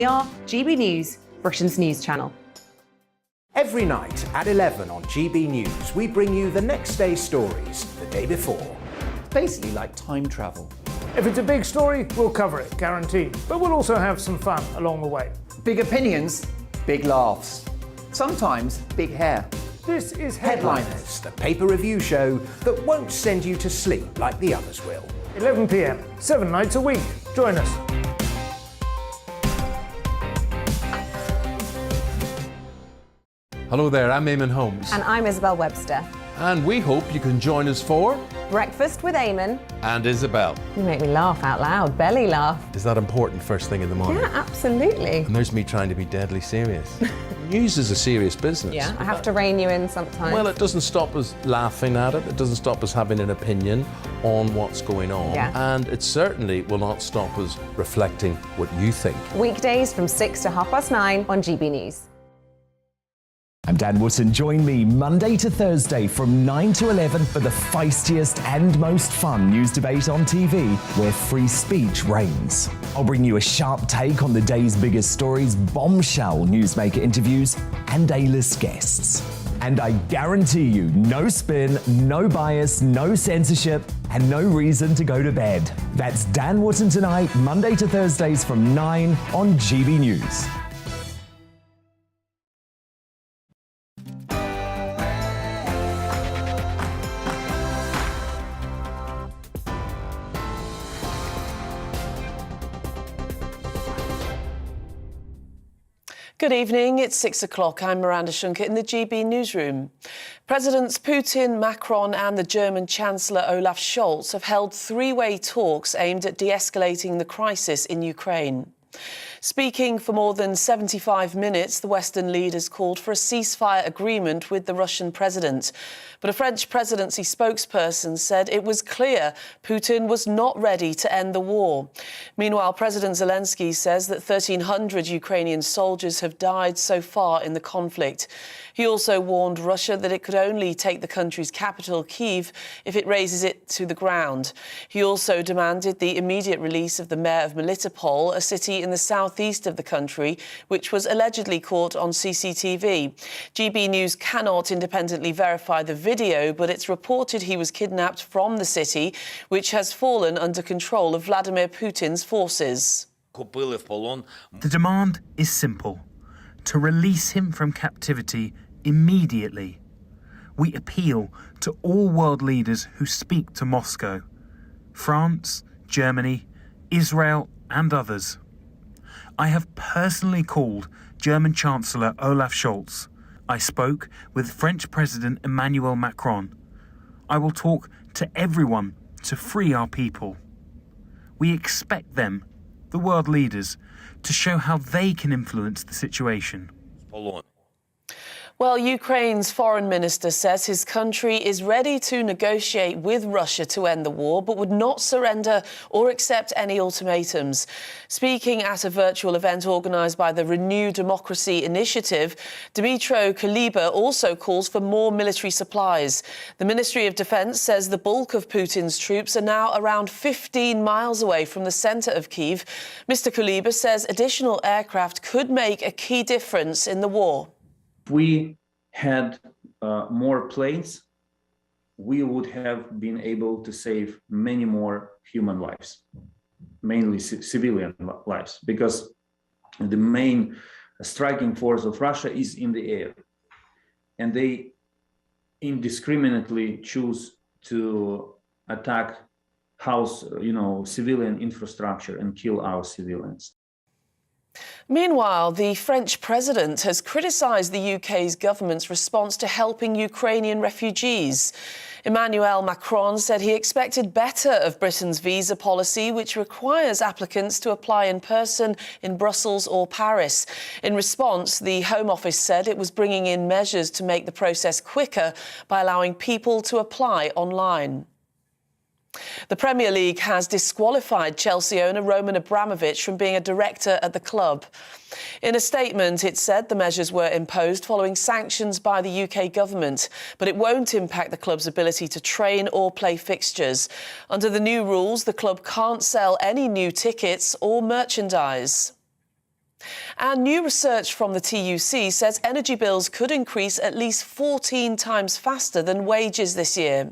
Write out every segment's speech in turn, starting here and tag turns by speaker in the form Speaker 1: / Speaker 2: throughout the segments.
Speaker 1: We are GB News, Britain's news channel.
Speaker 2: Every night at 11 on GB News, we bring you the next day's stories the day before.
Speaker 3: It's basically like time travel.
Speaker 4: If it's a big story, we'll cover it, guaranteed. But we'll also have some fun along the way.
Speaker 3: Big opinions, big laughs. Sometimes big hair.
Speaker 4: This is
Speaker 2: Headliners, the paper review show that won't send you to sleep like the others will.
Speaker 4: 11 p.m, 7 nights a week. Join us.
Speaker 5: Hello there, I'm Eamon Holmes.
Speaker 1: And I'm Isabel Webster.
Speaker 5: And we hope you can join us for
Speaker 1: Breakfast with Eamon.
Speaker 5: And Isabel.
Speaker 1: You make me laugh out loud, belly laugh.
Speaker 5: Is that important first thing in the morning?
Speaker 1: Yeah, absolutely.
Speaker 5: And there's me trying to be deadly serious. News is a serious business.
Speaker 1: Yeah, I have to rein you in sometimes.
Speaker 5: Well, it doesn't stop us laughing at it. It doesn't stop us having an opinion on what's going on.
Speaker 1: Yeah.
Speaker 5: And it certainly will not stop us reflecting what you think.
Speaker 1: Weekdays from 6 to 9:30 on GB News.
Speaker 6: I'm Dan Wootton. Join me Monday to Thursday from 9 to 11 for the feistiest and most fun news debate on TV, where free speech reigns. I'll bring you a sharp take on the day's biggest stories, bombshell newsmaker interviews, and A-list guests. And I guarantee you, no spin, no bias, no censorship, and no reason to go to bed. That's Dan Wootton tonight, Monday to Thursdays from 9 on GB News.
Speaker 7: Good evening, it's 6 o'clock. I'm Miranda Schunke in the GB newsroom. Presidents Putin, Macron and the German Chancellor Olaf Scholz have held three-way talks aimed at de-escalating the crisis in Ukraine. Speaking for more than 75 minutes, the Western leaders called for a ceasefire agreement with the Russian president. But a French presidency spokesperson said it was clear Putin was not ready to end the war. Meanwhile, President Zelensky says that 1,300 Ukrainian soldiers have died so far in the conflict. He also warned Russia that it could only take the country's capital, Kyiv, if it razes it to the ground. He also demanded the immediate release of the mayor of Melitopol, a city in the southeast of the country, which was allegedly caught on CCTV. GB News cannot independently verify the video, but it's reported he was kidnapped from the city, which has fallen under control of Vladimir Putin's forces.
Speaker 8: The demand is simple: to release him from captivity immediately. We appeal to all world leaders who speak to Moscow: France, Germany, Israel and others. I have personally called German Chancellor Olaf Scholz. I spoke with French President Emmanuel Macron. I will talk to everyone to free our people. We expect them, the world leaders, to show how they can influence the situation.
Speaker 7: Well, Ukraine's foreign minister says his country is ready to negotiate with Russia to end the war, but would not surrender or accept any ultimatums. Speaking at a virtual event organised by the Renew Democracy Initiative, Dmytro Kuleba also calls for more military supplies. The Ministry of Defence says the bulk of Putin's troops are now around 15 miles away from the centre of Kyiv. Mr. Kuleba says additional aircraft could make a key difference in the war.
Speaker 9: If we had more planes, we would have been able to save many more human lives, mainly civilian lives, because the main striking force of Russia is in the air, and they indiscriminately choose to attack civilian infrastructure and kill our civilians.
Speaker 7: Meanwhile, the French president has criticised the UK's government's response to helping Ukrainian refugees. Emmanuel Macron said he expected better of Britain's visa policy, which requires applicants to apply in person in Brussels or Paris. In response, the Home Office said it was bringing in measures to make the process quicker by allowing people to apply online. The Premier League has disqualified Chelsea owner Roman Abramovich from being a director at the club. In a statement, it said the measures were imposed following sanctions by the UK government, but it won't impact the club's ability to train or play fixtures. Under the new rules, the club can't sell any new tickets or merchandise. And new research from the TUC says energy bills could increase at least 14 times faster than wages this year.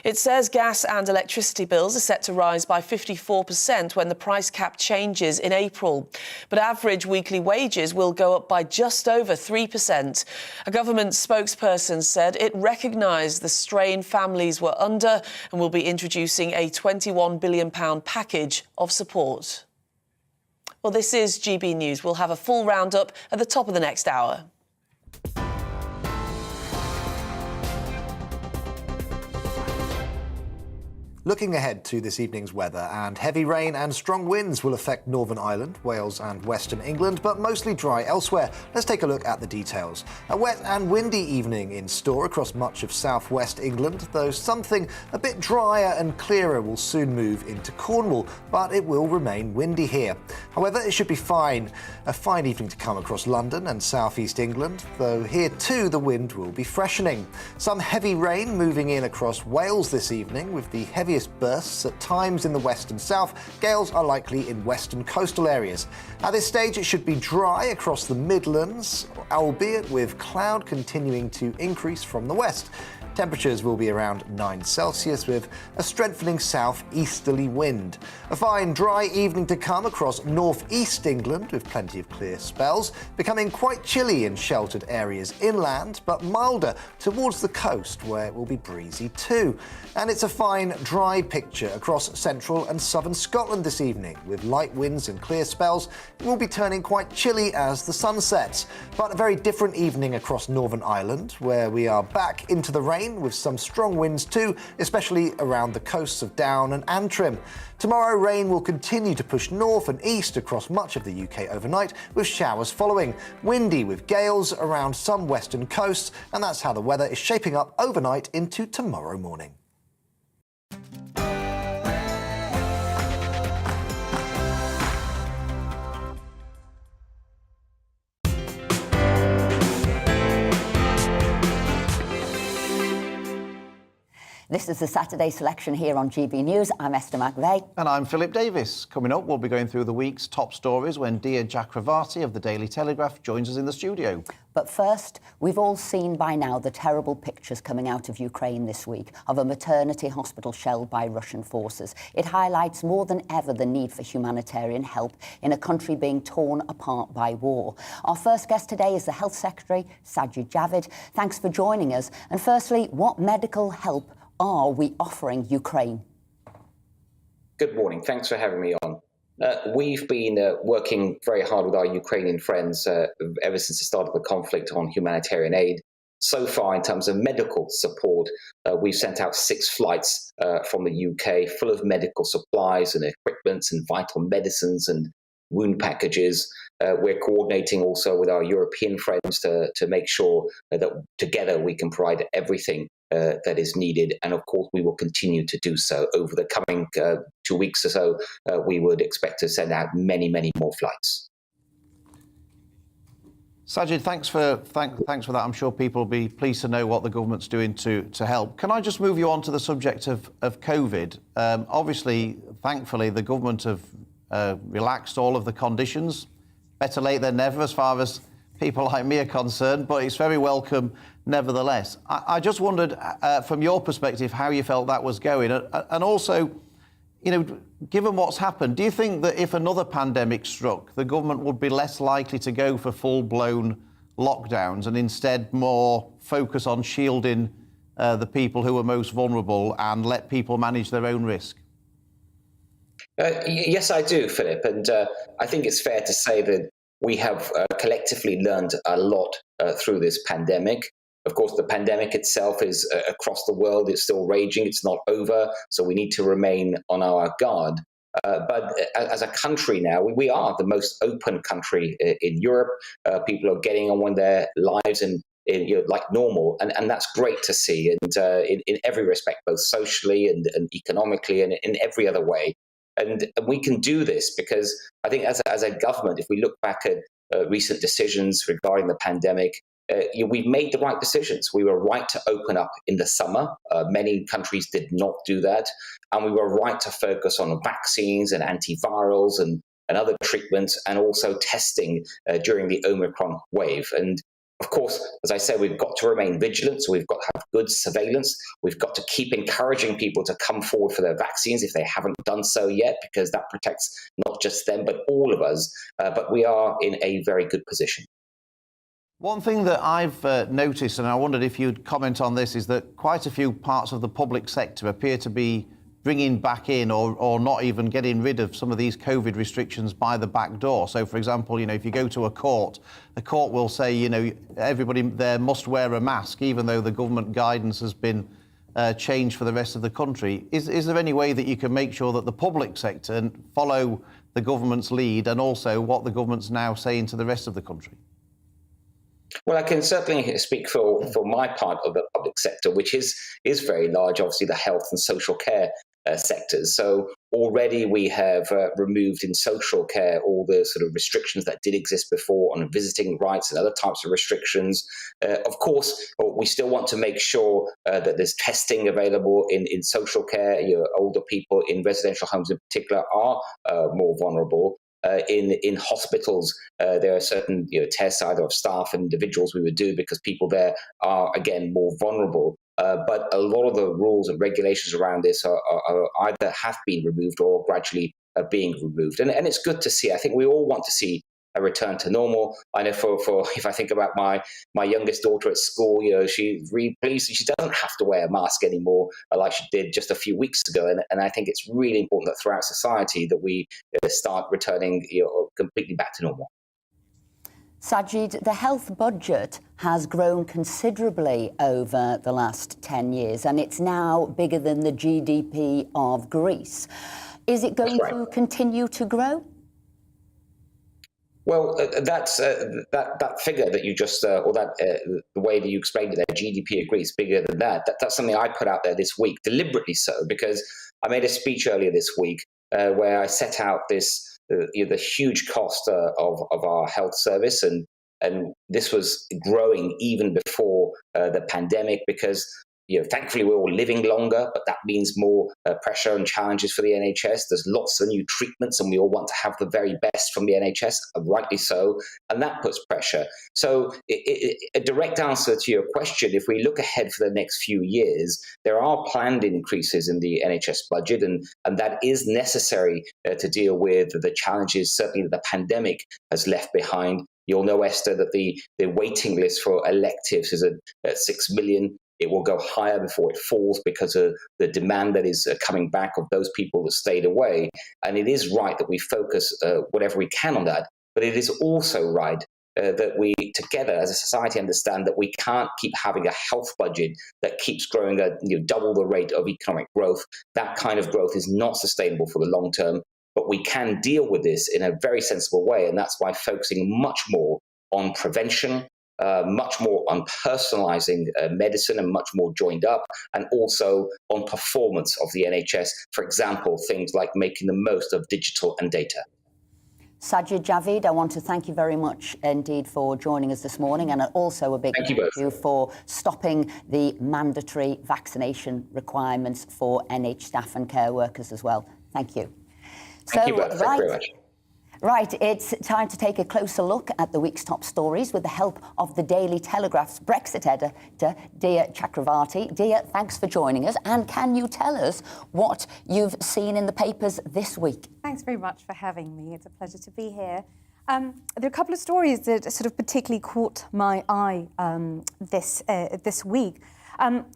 Speaker 7: It says gas and electricity bills are set to rise by 54% when the price cap changes in April. But average weekly wages will go up by just over 3%. A government spokesperson said it recognised the strain families were under and will be introducing a £21 billion package of support. Well, this is GB News. We'll have a full roundup at the top of the next hour.
Speaker 2: Looking ahead to this evening's weather, and heavy rain and strong winds will affect Northern Ireland, Wales and Western England, but mostly dry elsewhere. Let's take a look at the details. A wet and windy evening in store across much of southwest England, though something a bit drier and clearer will soon move into Cornwall, but it will remain windy here. However, it should be fine. A fine evening to come across London and southeast England, though here too the wind will be freshening. Some heavy rain moving in across Wales this evening, with the heaviest bursts at times in the west and south. Gales are likely in western coastal areas. At this stage it should be dry across the Midlands, albeit with cloud continuing to increase from the west. Temperatures will be around 9 Celsius with a strengthening south-easterly wind. A fine dry evening to come across north-east England with plenty of clear spells, becoming quite chilly in sheltered areas inland, but milder towards the coast where it will be breezy too. And it's a fine dry picture across central and southern Scotland this evening with light winds and clear spells. It will be turning quite chilly as the sun sets, but a very different evening across Northern Ireland where we are back into the rain with some strong winds too, especially around the coasts of Down and Antrim. Tomorrow, rain will continue to push north and east across much of the UK overnight, with showers following. Windy with gales around some western coasts, and that's how the weather is shaping up overnight into tomorrow morning.
Speaker 10: This is the Saturday selection here on GB News. I'm Esther McVeigh.
Speaker 11: And I'm Philip Davis. Coming up, we'll be going through the week's top stories when Dia Chakravarti of the Daily Telegraph joins us in the studio.
Speaker 10: But first, we've all seen by now the terrible pictures coming out of Ukraine this week of a maternity hospital shelled by Russian forces. It highlights more than ever the need for humanitarian help in a country being torn apart by war. Our first guest today is the Health Secretary, Sajid Javid. Thanks for joining us. And firstly, what medical help are we offering Ukraine?
Speaker 12: Good morning. Thanks for having me on. We've been working very hard with our Ukrainian friends ever since the start of the conflict on humanitarian aid. So far, in terms of medical support, we've sent out 6 flights from the UK full of medical supplies and equipment and vital medicines and wound packages. We're coordinating also with our European friends to make sure that together we can provide everything that is needed. And of course, we will continue to do so over the coming 2 weeks or so. We would expect to send out many, many more flights.
Speaker 11: Sajid, thanks for that. I'm sure people will be pleased to know what the government's doing to help. Can I just move you on to the subject of COVID? Obviously, thankfully, the government have relaxed all of the conditions. Better late than never as far as people like me are concerned, but it's very welcome nevertheless. I just wondered, from your perspective, how you felt that was going. And also, you know, given what's happened, do you think that if another pandemic struck, the government would be less likely to go for full-blown lockdowns and instead more focus on shielding the people who are most vulnerable and let people manage their own risk?
Speaker 12: Yes, I do, Philip. And I think it's fair to say that we have collectively learned a lot through this pandemic. Of course, the pandemic itself is across the world. It's still raging. It's not over. So we need to remain on our guard. But as a country now, we are the most open country in Europe. People are getting on with their lives and like normal. And that's great to see. And in every respect, both socially and economically and in every other way. And we can do this because I think as a government, if we look back at recent decisions regarding the pandemic, we've made the right decisions. We were right to open up in the summer. Many countries did not do that. And we were right to focus on vaccines and antivirals and and other treatments, and also testing during the Omicron wave. And of course, as I said, we've got to remain vigilant. So we've got to have good surveillance. We've got to keep encouraging people to come forward for their vaccines if they haven't done so yet, because that protects not just them, but all of us. But we are in a very good position.
Speaker 11: One thing that I've noticed, and I wondered if you'd comment on this, is that quite a few parts of the public sector appear to be bringing back in or not even getting rid of some of these COVID restrictions by the back door. So, for example, if you go to a court, the court will say, everybody there must wear a mask, even though the government guidance has been changed for the rest of the country. Is there any way that you can make sure that the public sector follow the government's lead and also what the government's now saying to the rest of the country?
Speaker 12: Well, I can certainly speak for my part of the public sector, which is very large, obviously the health and social care sectors. So already we have removed in social care all the sort of restrictions that did exist before on visiting rights and other types of restrictions. Of course, we still want to make sure that there's testing available in social care. Older people in residential homes in particular are more vulnerable. In hospitals, there are certain tests either of staff and individuals we would do because people there are, again, more vulnerable. But a lot of the rules and regulations around this are either have been removed or gradually are being removed. And it's good to see. I think we all want to see a return to normal. I know for if I think about my youngest daughter at school, she's really pleased she doesn't have to wear a mask anymore like she did just a few weeks ago. And I think it's really important that throughout society that we start returning completely back to normal.
Speaker 10: Sajid, the health budget has grown considerably over the last 10 years, and it's now bigger than the GDP of Greece. Is it going to continue to grow?
Speaker 12: Well, that's that figure that you just, or that the way that you explained it there, GDP of Greece, bigger than that. That's something I put out there this week, deliberately so, because I made a speech earlier this week where I set out this the huge cost of our health service, and this was growing even before the pandemic because. Thankfully, we're all living longer, but that means more pressure and challenges for the NHS. There's lots of new treatments, and we all want to have the very best from the NHS, rightly so, and that puts pressure. So a direct answer to your question, if we look ahead for the next few years, there are planned increases in the NHS budget, and that is necessary to deal with the challenges, certainly that the pandemic has left behind. You'll know, Esther, that the waiting list for electives is at 6 million. It will go higher before it falls because of the demand that is coming back of those people that stayed away. And it is right that we focus whatever we can on that. But it is also right that we together as a society understand that we can't keep having a health budget that keeps growing at double the rate of economic growth. That kind of growth is not sustainable for the long term. But we can deal with this in a very sensible way. And that's why focusing much more on prevention, much more on personalising medicine and much more joined up, and also on performance of the NHS. For example, things like making the most of digital and data.
Speaker 10: Sajid Javid, I want to thank you very much indeed for joining us this morning, and also a big thank you for stopping the mandatory vaccination requirements for NH staff and care workers as well. Thank you.
Speaker 12: Thank you both. Thank you very much.
Speaker 10: Right, it's time to take a closer look at the week's top stories with the help of the Daily Telegraph's Brexit editor, Dia Chakravarti. Dia, thanks for joining us. And can you tell us what you've seen in the papers this week?
Speaker 13: Thanks very much for having me. It's a pleasure to be here. There are a couple of stories that sort of particularly caught my eye this week.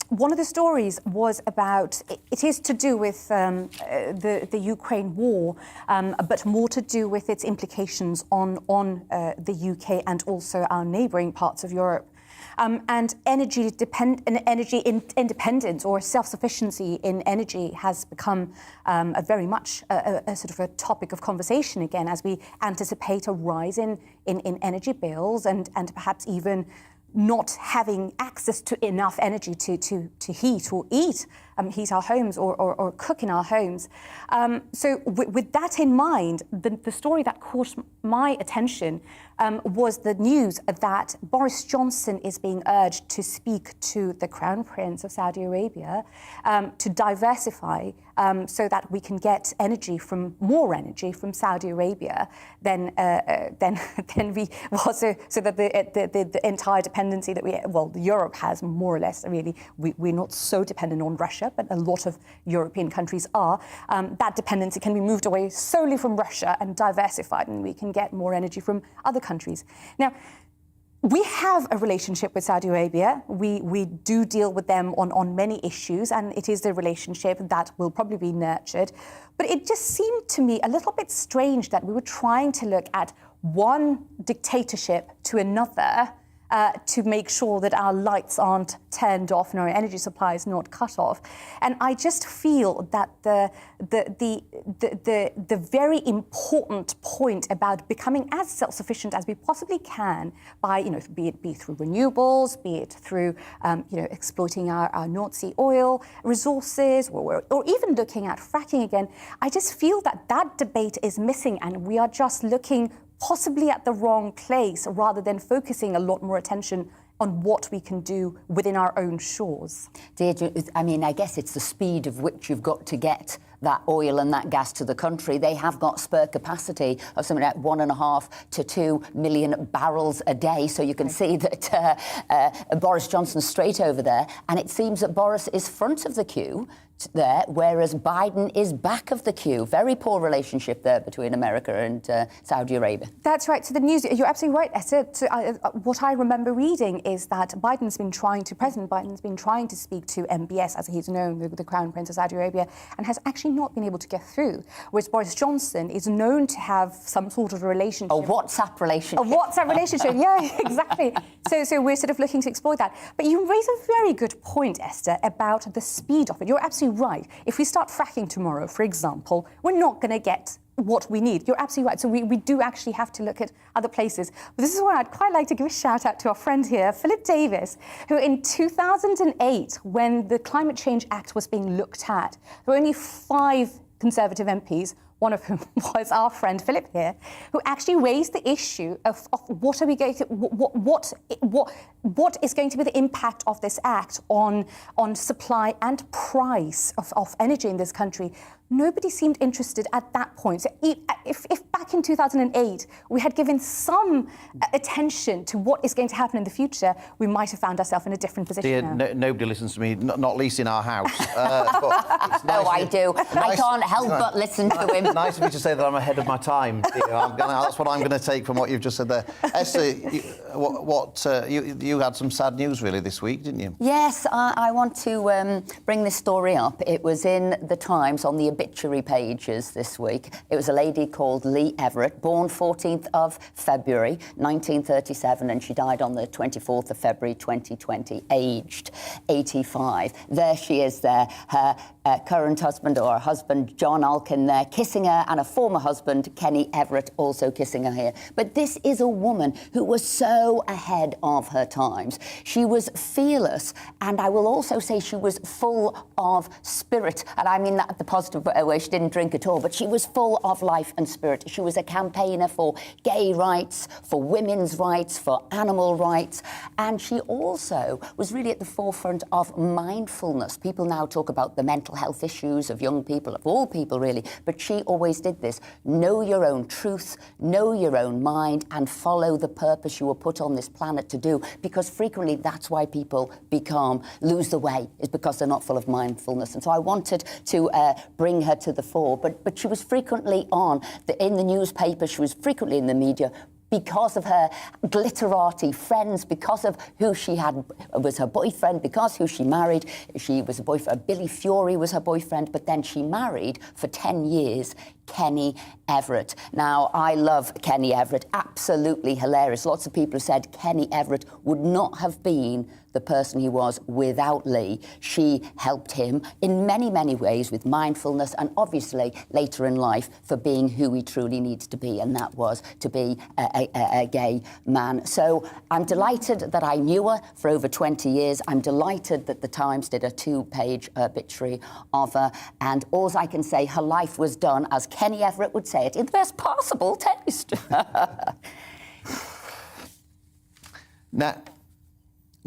Speaker 13: One of the stories was about, it is to do with the Ukraine war, but more to do with its implications on the UK and also our neighbouring parts of Europe. And energy independence or self-sufficiency in energy has become very much a sort of a topic of conversation again as we anticipate a rise in energy bills and perhaps even not having access to enough energy to heat or eat heat our homes or cook in our homes. So with that in mind, the story that caught my attention was the news that Boris Johnson is being urged to speak to the Crown Prince of Saudi Arabia to diversify so that we can get more energy from Saudi Arabia than we was, so that the entire dependency that Europe has, more or less, really, we're not so dependent on Russia, but a lot of European countries are. That dependency can be moved away solely from Russia and diversified, and we can get more energy from other countries. Now, we have a relationship with Saudi Arabia. We do deal with them on many issues, and it is a relationship that will probably be nurtured. But it just seemed to me a little bit strange that we were trying to look at one dictatorship to another to make sure that our lights aren't turned off and our energy supply is not cut off. And I just feel that the very important point about becoming as self-sufficient as we possibly can by, be it through renewables, be it through, exploiting our North Sea oil resources, or even looking at fracking again, I just feel that debate is missing, and we are just looking possibly at the wrong place rather than focusing a lot more attention on what we can do within our own shores.
Speaker 10: Deirdre, I guess it's the speed of which you've got to get that oil and that gas to the country. They have got spare capacity of something like 1.5 to 2 million barrels a day. So you can see that Boris Johnson's straight over there. And it seems that Boris is front of the queue there, whereas Biden is back of the queue. Very poor relationship there between America and Saudi Arabia.
Speaker 13: That's right. So the news, you're absolutely right, Esther. What I remember reading is that President Biden's been trying to speak to MBS, as he's known, the Crown Prince of Saudi Arabia, and has actually not been able to get through. Whereas Boris Johnson is known to have some sort of a relationship.
Speaker 10: A WhatsApp relationship.
Speaker 13: A WhatsApp relationship, yeah, exactly. So we're sort of looking to exploit that. But you raise a very good point, Esther, about the speed of it. You're absolutely right. If we start fracking tomorrow, for example, we're not going to get what we need. You're absolutely right. So we do actually have to look at other places. But this is where I'd quite like to give a shout out to our friend here, Philip Davis, who in 2008, when the Climate Change Act was being looked at, there were only 5 Conservative MPs, one of whom was our friend Philip here, who actually raised the issue of what are we going to, what is going to be the impact of this act on supply and price of energy in this country. Nobody seemed interested at that point. So if back in 2008 we had given some attention to what is going to happen in the future, we might have found ourselves in a different position now.
Speaker 11: Nobody listens to me, not least in our house.
Speaker 10: I do. I can't help but listen to him.
Speaker 11: Nice of you to say that I'm ahead of my time. That's what I'm going to take from what you've just said there. Esther, you had some sad news really this week, didn't you?
Speaker 10: Yes, I want to bring this story up. It was in the Times on the obituary pages this week. It was a lady called Lee Everett, born 14th of February 1937, and she died on the 24th of February 2020, aged 85. There she is there, her current husband, or her husband, John Alkin, there, kissing her, and a former husband, Kenny Everett, also kissing her here. But this is a woman who was so ahead of her times. She was fearless, and I will also say she was full of spirit, and I mean that the positive way. She didn't drink at all, but she was full of life and spirit. She was a campaigner for gay rights, for women's rights, for animal rights, and she also was really at the forefront of mindfulness. People now talk about the mental health issues of young people, of all people really, but she always did this. Know your own truth, know your own mind, and follow the purpose you were put on this planet to do, because frequently that's why people lose the way, is because they're not full of mindfulness. And so I wanted to bring her to the fore, but she was frequently in the newspaper, she was frequently in the media, because of her glitterati friends, because of who she was her boyfriend, because who she married. She was a boyfriend. Billy Fury was her boyfriend, but then she married for 10 years Kenny Everett. Now, I love Kenny Everett, absolutely hilarious. Lots of people have said Kenny Everett would not have been the person he was without Lee. She helped him in many, many ways with mindfulness and obviously later in life for being who he truly needs to be, and that was to be a gay man. So I'm delighted that I knew her for over 20 years. I'm delighted that the Times did a 2-page obituary of her, and all I can say, her life was done, as Kenny Everett would say it, in the best possible taste.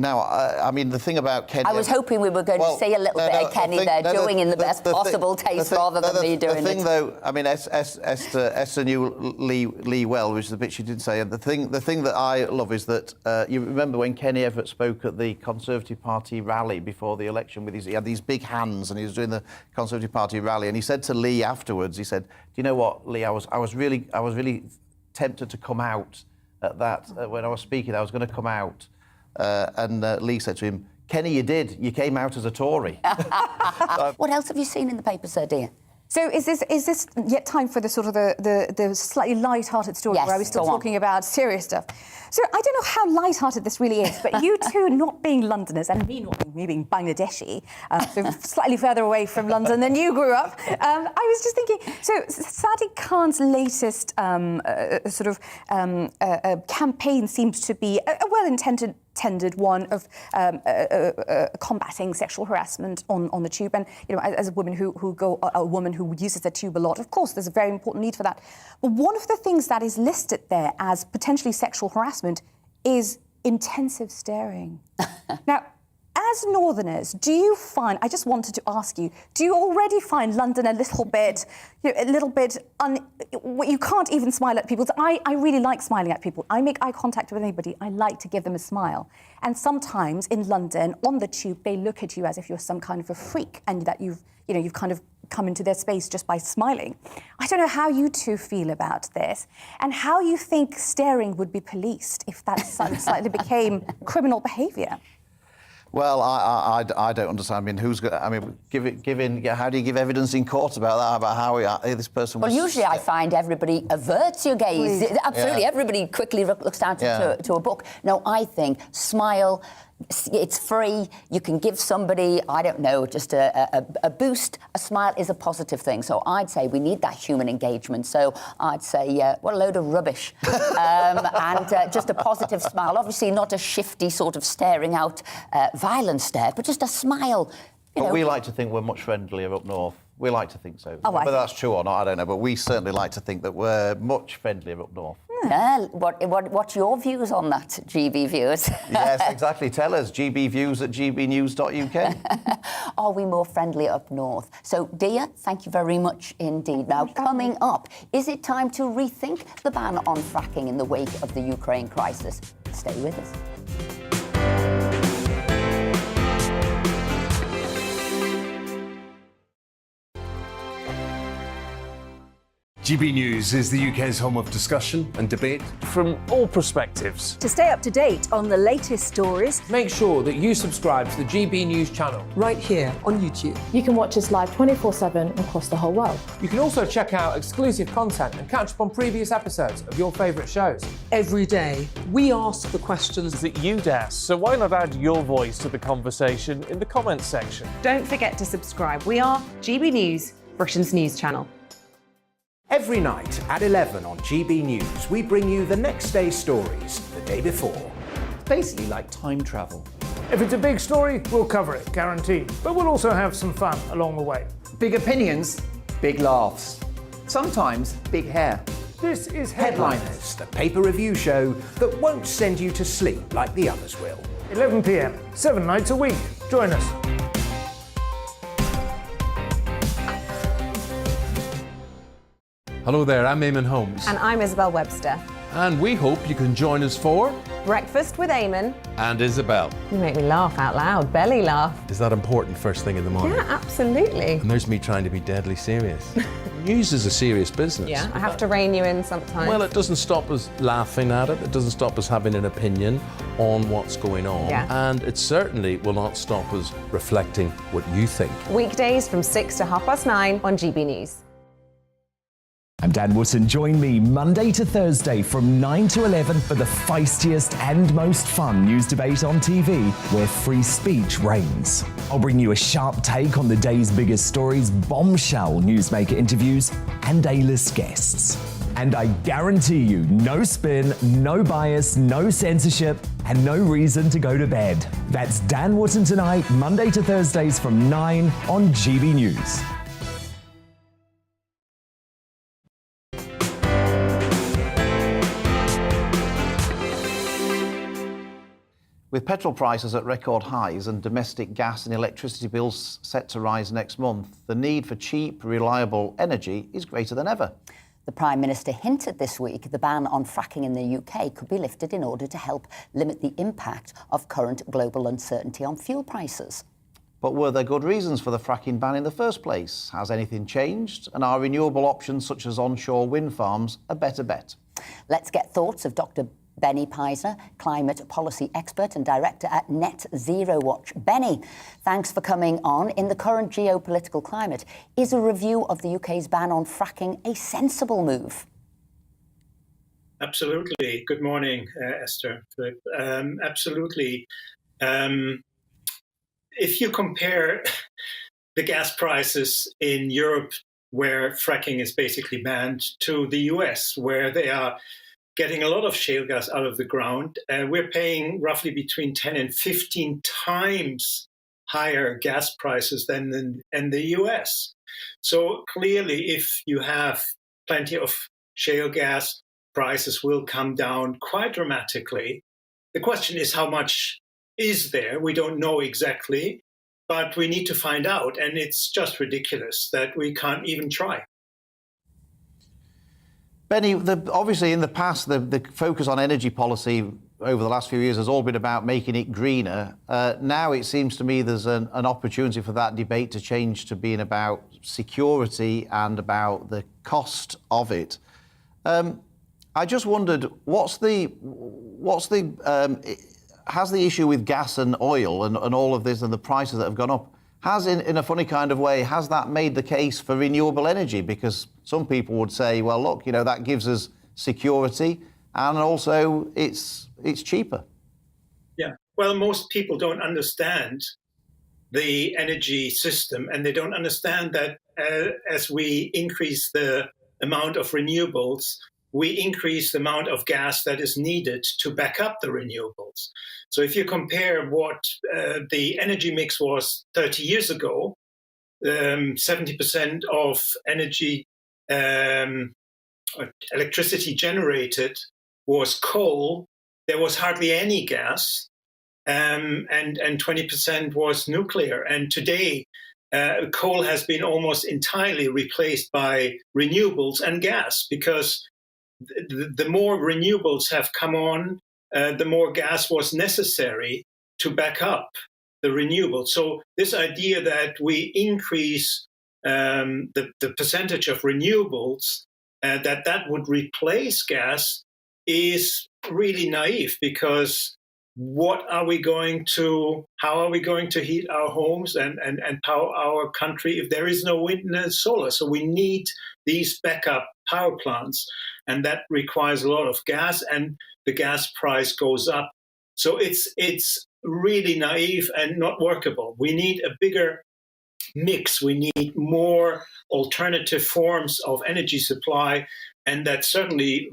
Speaker 11: Now, I mean, the thing about Kenny...
Speaker 10: I was hoping we were going to see a little bit of Kenny doing in the best possible taste rather than me doing it.
Speaker 11: The thing, though, I mean, Esther knew Lee well, which is the bit she did say. And the thing that I love is that you remember when Kenny Everett spoke at the Conservative Party rally before the election with he had these big hands and he was doing the Conservative Party rally, and he said to Lee afterwards, he said, "Do you know what, Lee? I was really tempted to come out at that when I was speaking. I was going to come out." And Lee said to him, "Kenny, you did. You came out as a Tory."
Speaker 10: What else have you seen in the paper, sir, dear?
Speaker 13: So is this yet time for the sort of the slightly light-hearted story where I was still talking about serious stuff? So I don't know how light-hearted this really is, but you two not being Londoners and me being Bangladeshi, so slightly further away from London than you grew up, I was just thinking, so Sadiq Khan's latest campaign seems to be a well-intended one of combating sexual harassment on the tube, and as a woman a woman who uses the tube a lot, of course there's a very important need for that. But one of the things that is listed there as potentially sexual harassment is intensive staring. Now, as Northerners, do you find, I just wanted to ask you, do you already find London a little bit, you can't even smile at people. I really like smiling at people. I make eye contact with anybody. I like to give them a smile. And sometimes in London, on the tube, they look at you as if you're some kind of a freak and that you've kind of come into their space just by smiling. I don't know how you two feel about this and how you think staring would be policed if that slightly became criminal behaviour.
Speaker 11: Well, I don't understand. I mean, how do you give evidence in court about that? About how this person was...
Speaker 10: Well, usually I find everybody averts your gaze. Please. Absolutely, yeah. Everybody quickly looks down to a book. No, I think smile. It's free. You can give somebody, I don't know, just a boost. A smile is a positive thing. So I'd say we need that human engagement. So I'd say, what a load of rubbish. And just a positive smile. Obviously not a shifty sort of staring out, violent stare, but just a smile.
Speaker 11: But we like to think we're much friendlier up north. We like to think so. Whether that's true or not, I don't know. But we certainly like to think that we're much friendlier up north.
Speaker 10: Yeah. What's your views on that, GB viewers?
Speaker 11: Yes, exactly. Tell us, gbviews@gbnews.uk.
Speaker 10: Are we more friendly up north? So, Dia, thank you very much indeed. Now, coming up, is it time to rethink the ban on fracking in the wake of the Ukraine crisis? Stay with us.
Speaker 14: GB News is the UK's home of discussion and debate
Speaker 15: from all perspectives.
Speaker 16: To stay up to date on the latest stories,
Speaker 15: make sure that you subscribe to the GB News channel
Speaker 16: right here on YouTube.
Speaker 17: You can watch us live 24/7 across the whole world.
Speaker 15: You can also check out exclusive content and catch up on previous episodes of your favourite shows.
Speaker 16: Every day, we ask the questions
Speaker 15: that you'd ask, so why not add your voice to the conversation in the comments section?
Speaker 1: Don't forget to subscribe. We are GB News, Britain's news channel.
Speaker 18: Every night at 11 on GB News, we bring you the next day's stories the day before.
Speaker 3: Basically like time travel.
Speaker 4: If it's a big story, we'll cover it, guaranteed. But we'll also have some fun along the way.
Speaker 3: Big opinions, big laughs. Sometimes big hair.
Speaker 4: This is
Speaker 18: Headliners, the paper review show that won't send you to sleep like the others will.
Speaker 4: 11 p.m, 7 nights a week. Join us.
Speaker 5: Hello there, I'm Eamon Holmes.
Speaker 1: And I'm Isabel Webster.
Speaker 5: And we hope you can join us for...
Speaker 1: Breakfast with Eamon.
Speaker 5: And Isabel.
Speaker 1: You make me laugh out loud, belly laugh.
Speaker 5: Is that important first thing in the morning?
Speaker 1: Yeah, absolutely.
Speaker 5: And there's me trying to be deadly serious. News is a serious business.
Speaker 1: Yeah, I have to rein you in sometimes.
Speaker 5: Well, it doesn't stop us laughing at it. It doesn't stop us having an opinion on what's going on.
Speaker 1: Yeah.
Speaker 5: And it certainly will not stop us reflecting what you think.
Speaker 1: Weekdays from 6 to 9:30 on GB News.
Speaker 6: I'm Dan Wootton. Join me Monday to Thursday from 9 to 11 for the feistiest and most fun news debate on TV, where free speech reigns. I'll bring you a sharp take on the day's biggest stories, bombshell newsmaker interviews, and A-list guests. And I guarantee you, no spin, no bias, no censorship, and no reason to go to bed. That's Dan Wootton tonight, Monday to Thursdays from 9 on GB News.
Speaker 11: With petrol prices at record highs and domestic gas and electricity bills set to rise next month, the need for cheap, reliable energy is greater than ever.
Speaker 10: The Prime Minister hinted this week the ban on fracking in the UK could be lifted in order to help limit the impact of current global uncertainty on fuel prices.
Speaker 11: But were there good reasons for the fracking ban in the first place? Has anything changed? And are renewable options such as onshore wind farms a better bet?
Speaker 10: Let's get thoughts of Dr. Benny Peisner, climate policy expert and director at Net Zero Watch. Benny, thanks for coming on. In the current geopolitical climate, is a review of the UK's ban on fracking a sensible move?
Speaker 19: Absolutely. Good morning, Esther, Philip. Absolutely. If you compare the gas prices in Europe, where fracking is basically banned, to the US, where they are getting a lot of shale gas out of the ground, we're paying roughly between 10 and 15 times higher gas prices than in the US. So clearly, if you have plenty of shale gas, prices will come down quite dramatically. The question is, how much is there? We don't know exactly, but we need to find out. And it's just ridiculous that we can't even try.
Speaker 11: Benny, obviously in the past, the focus on energy policy over the last few years has all been about making it greener. Now it seems to me there's an opportunity for that debate to change to being about security and about the cost of it. I just wondered, has the issue with gas and oil and all of this and the prices that have gone up, in a funny kind of way, has that made the case for renewable energy? Because some people would say, well, look, that gives us security and also it's cheaper.
Speaker 19: Yeah, well, most people don't understand the energy system, and they don't understand that as we increase the amount of renewables, we increase the amount of gas that is needed to back up the renewables. So if you compare what the energy mix was 30 years ago, 70% of energy, electricity generated was coal. There was hardly any gas, and 20% was nuclear. And today, coal has been almost entirely replaced by renewables and gas, because the more renewables have come on, the more gas was necessary to back up the renewables. So this idea that we increase the percentage of renewables, that would replace gas, is really naive, because how are we going to heat our homes and power our country if there is no wind and solar? So we need these backup power plants, and that requires a lot of gas, and the gas price goes up. So it's really naive and not workable. We need a bigger mix. We need more alternative forms of energy supply, and that certainly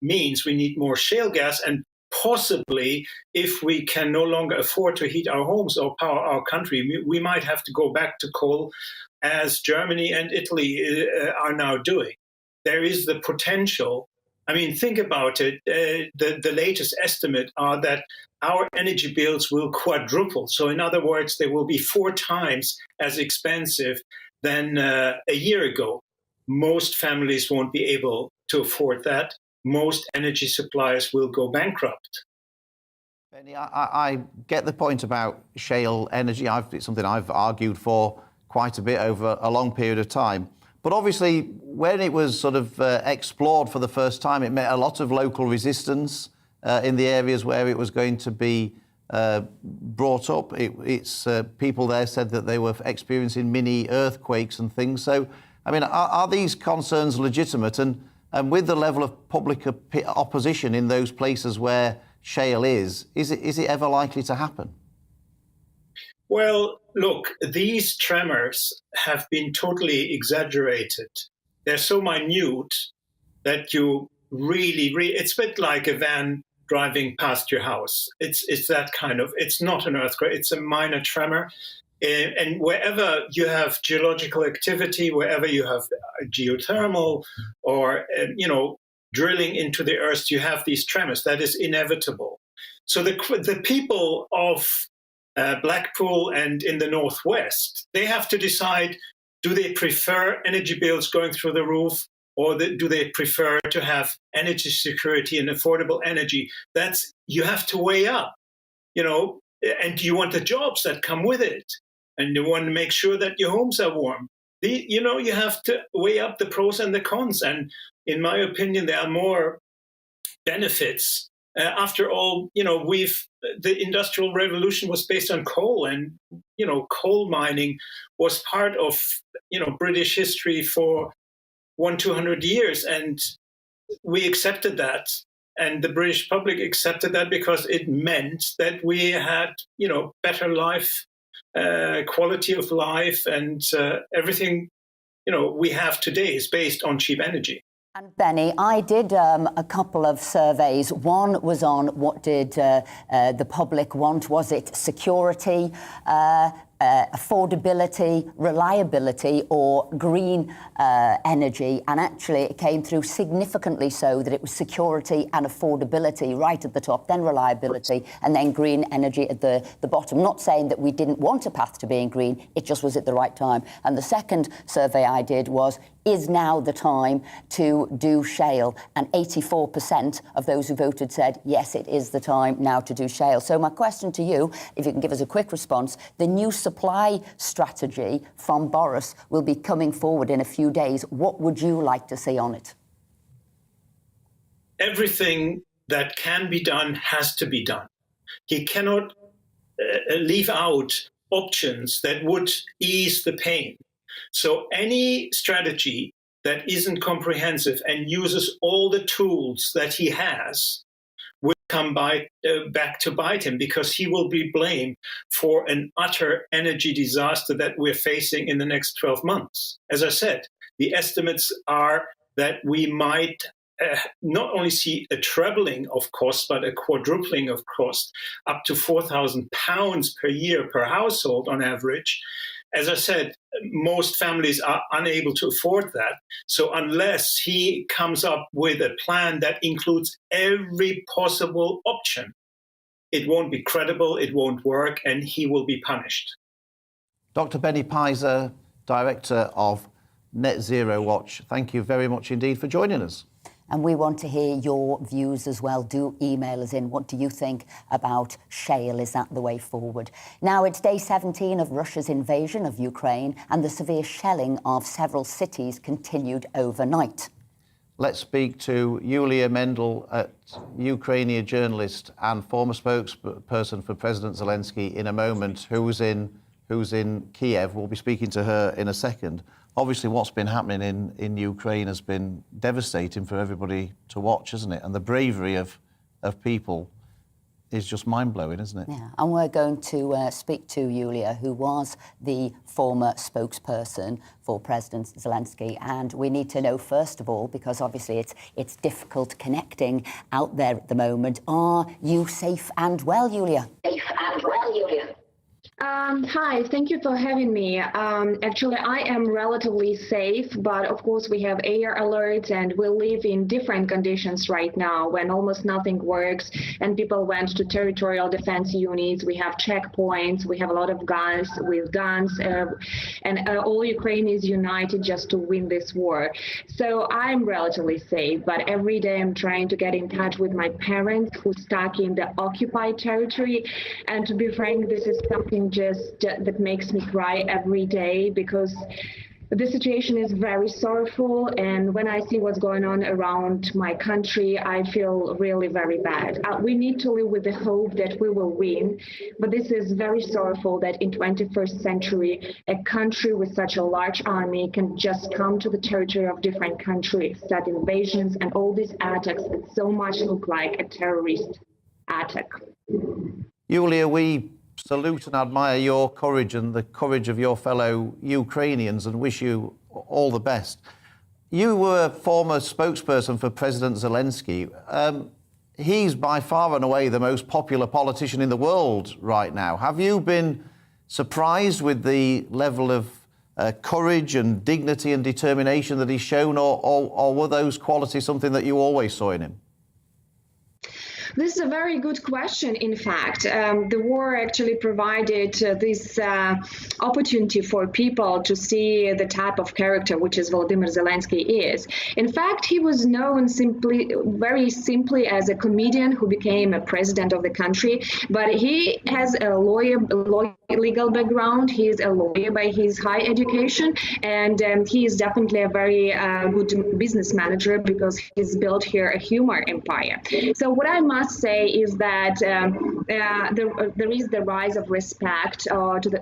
Speaker 19: means we need more shale gas. And possibly, if we can no longer afford to heat our homes or power our country, we might have to go back to coal, as Germany and Italy are now doing. There is the potential. I mean, think about it. The latest estimate are that our energy bills will quadruple. So in other words, they will be 4 times as expensive than a year ago. Most families won't be able to afford that. Most energy suppliers will go bankrupt.
Speaker 11: Benny, I get the point about shale energy. It's something I've argued for quite a bit over a long period of time. But obviously, when it was sort of explored for the first time, it met a lot of local resistance in the areas where it was going to be brought up. People there said that they were experiencing mini earthquakes and things. So, I mean, are these concerns legitimate? And with the level of public opposition in those places where shale is it ever likely to happen?
Speaker 19: Well, look, these tremors have been totally exaggerated. They're so minute that you really, it's a bit like a van driving past your house. It's that kind of, it's not an earthquake, it's a minor tremor. And wherever you have geological activity, wherever you have geothermal or, drilling into the earth, you have these tremors. That is inevitable. So the people of Blackpool and in the Northwest, they have to decide, do they prefer energy bills going through the roof, or do they prefer to have energy security and affordable energy? You have to weigh up, and you want the jobs that come with it, and you want to make sure that your homes are warm. You have to weigh up the pros and the cons, and in my opinion, there are more benefits. After all, the Industrial Revolution was based on coal, and, coal mining was part of, British history for 200 years. And we accepted that. And the British public accepted that because it meant that we had, better life, quality of life, and everything, we have today is based on cheap energy.
Speaker 10: And Benny, I did a couple of surveys. One was on what did the public want? Was it security, affordability, reliability, or green energy? And actually it came through significantly so that it was security and affordability right at the top, then reliability, and then green energy at the bottom. Not saying that we didn't want a path to being green, it just was at the right time. And the second survey I did was, is now the time to do shale? And 84% of those who voted said, yes, it is the time now to do shale. So my question to you, if you can give us a quick response, the new supply strategy from Boris will be coming forward in a few days. What would you like to see on it?
Speaker 19: Everything that can be done has to be done. He cannot leave out options that would ease the pain. So any strategy that isn't comprehensive and uses all the tools that he has will come back to bite him, because he will be blamed for an utter energy disaster that we're facing in the next 12 months. As I said, the estimates are that we might not only see a trebling of costs, but a quadrupling of costs, up to £4,000 per year per household on average. As I said, most families are unable to afford that. So unless he comes up with a plan that includes every possible option, it won't be credible, it won't work, and he will be punished.
Speaker 11: Dr. Benny Pizer, Director of Net Zero Watch, thank you very much indeed for joining us.
Speaker 10: And we want to hear your views as well. Do email us in. What do you think about shale? Is that the way forward? Now, it's day 17 of Russia's invasion of Ukraine, and the severe shelling of several cities continued overnight.
Speaker 11: Let's speak to Yulia Mendel, a Ukrainian journalist and former spokesperson for President Zelensky, in a moment, who's in Kiev. We'll be speaking to her in a second. Obviously, what's been happening in Ukraine has been devastating for everybody to watch, isn't it? And the bravery of people is just mind-blowing, isn't it?
Speaker 10: Yeah, and we're going to speak to Yulia, who was the former spokesperson for President Zelensky. And we need to know, first of all, because obviously it's difficult connecting out there at the moment, are you safe and well, Yulia?
Speaker 20: Safe and well, Yulia. Hi, thank you for having me. Actually, I am relatively safe, but of course we have air alerts and we live in different conditions right now when almost nothing works and people went to territorial defense units. We have checkpoints, we have a lot of guys with guns, and all Ukraine is united just to win this war. So I'm relatively safe, but every day I'm trying to get in touch with my parents who are stuck in the occupied territory. And to be frank, this is something just that makes me cry every day, because The situation is very sorrowful, and when I see what's going on around my country, I feel really very bad. We need to live with the hope that we will win, but this is very sorrowful that in 21st century, a country with such a large army can just come to the territory of different countries, start invasions and all these attacks that so much look like a terrorist attack.
Speaker 11: Yulia, we salute and admire your courage and the courage of your fellow Ukrainians and wish you all the best. You were a former spokesperson for President Zelensky. He's by far and away the most popular politician in the world right now. Have you been surprised with the level of courage and dignity and determination that he's shown, or were those qualities something that you always saw in him?
Speaker 20: This is a very good question, in fact. The war actually provided this opportunity for people to see the type of character which is Volodymyr Zelensky is. In fact, he was known very simply as a comedian who became a president of the country, but he has a legal background. He is a lawyer by his high education, and he is definitely a very good business manager because he's built here a humor empire. So what I must say is that there is the rise of respect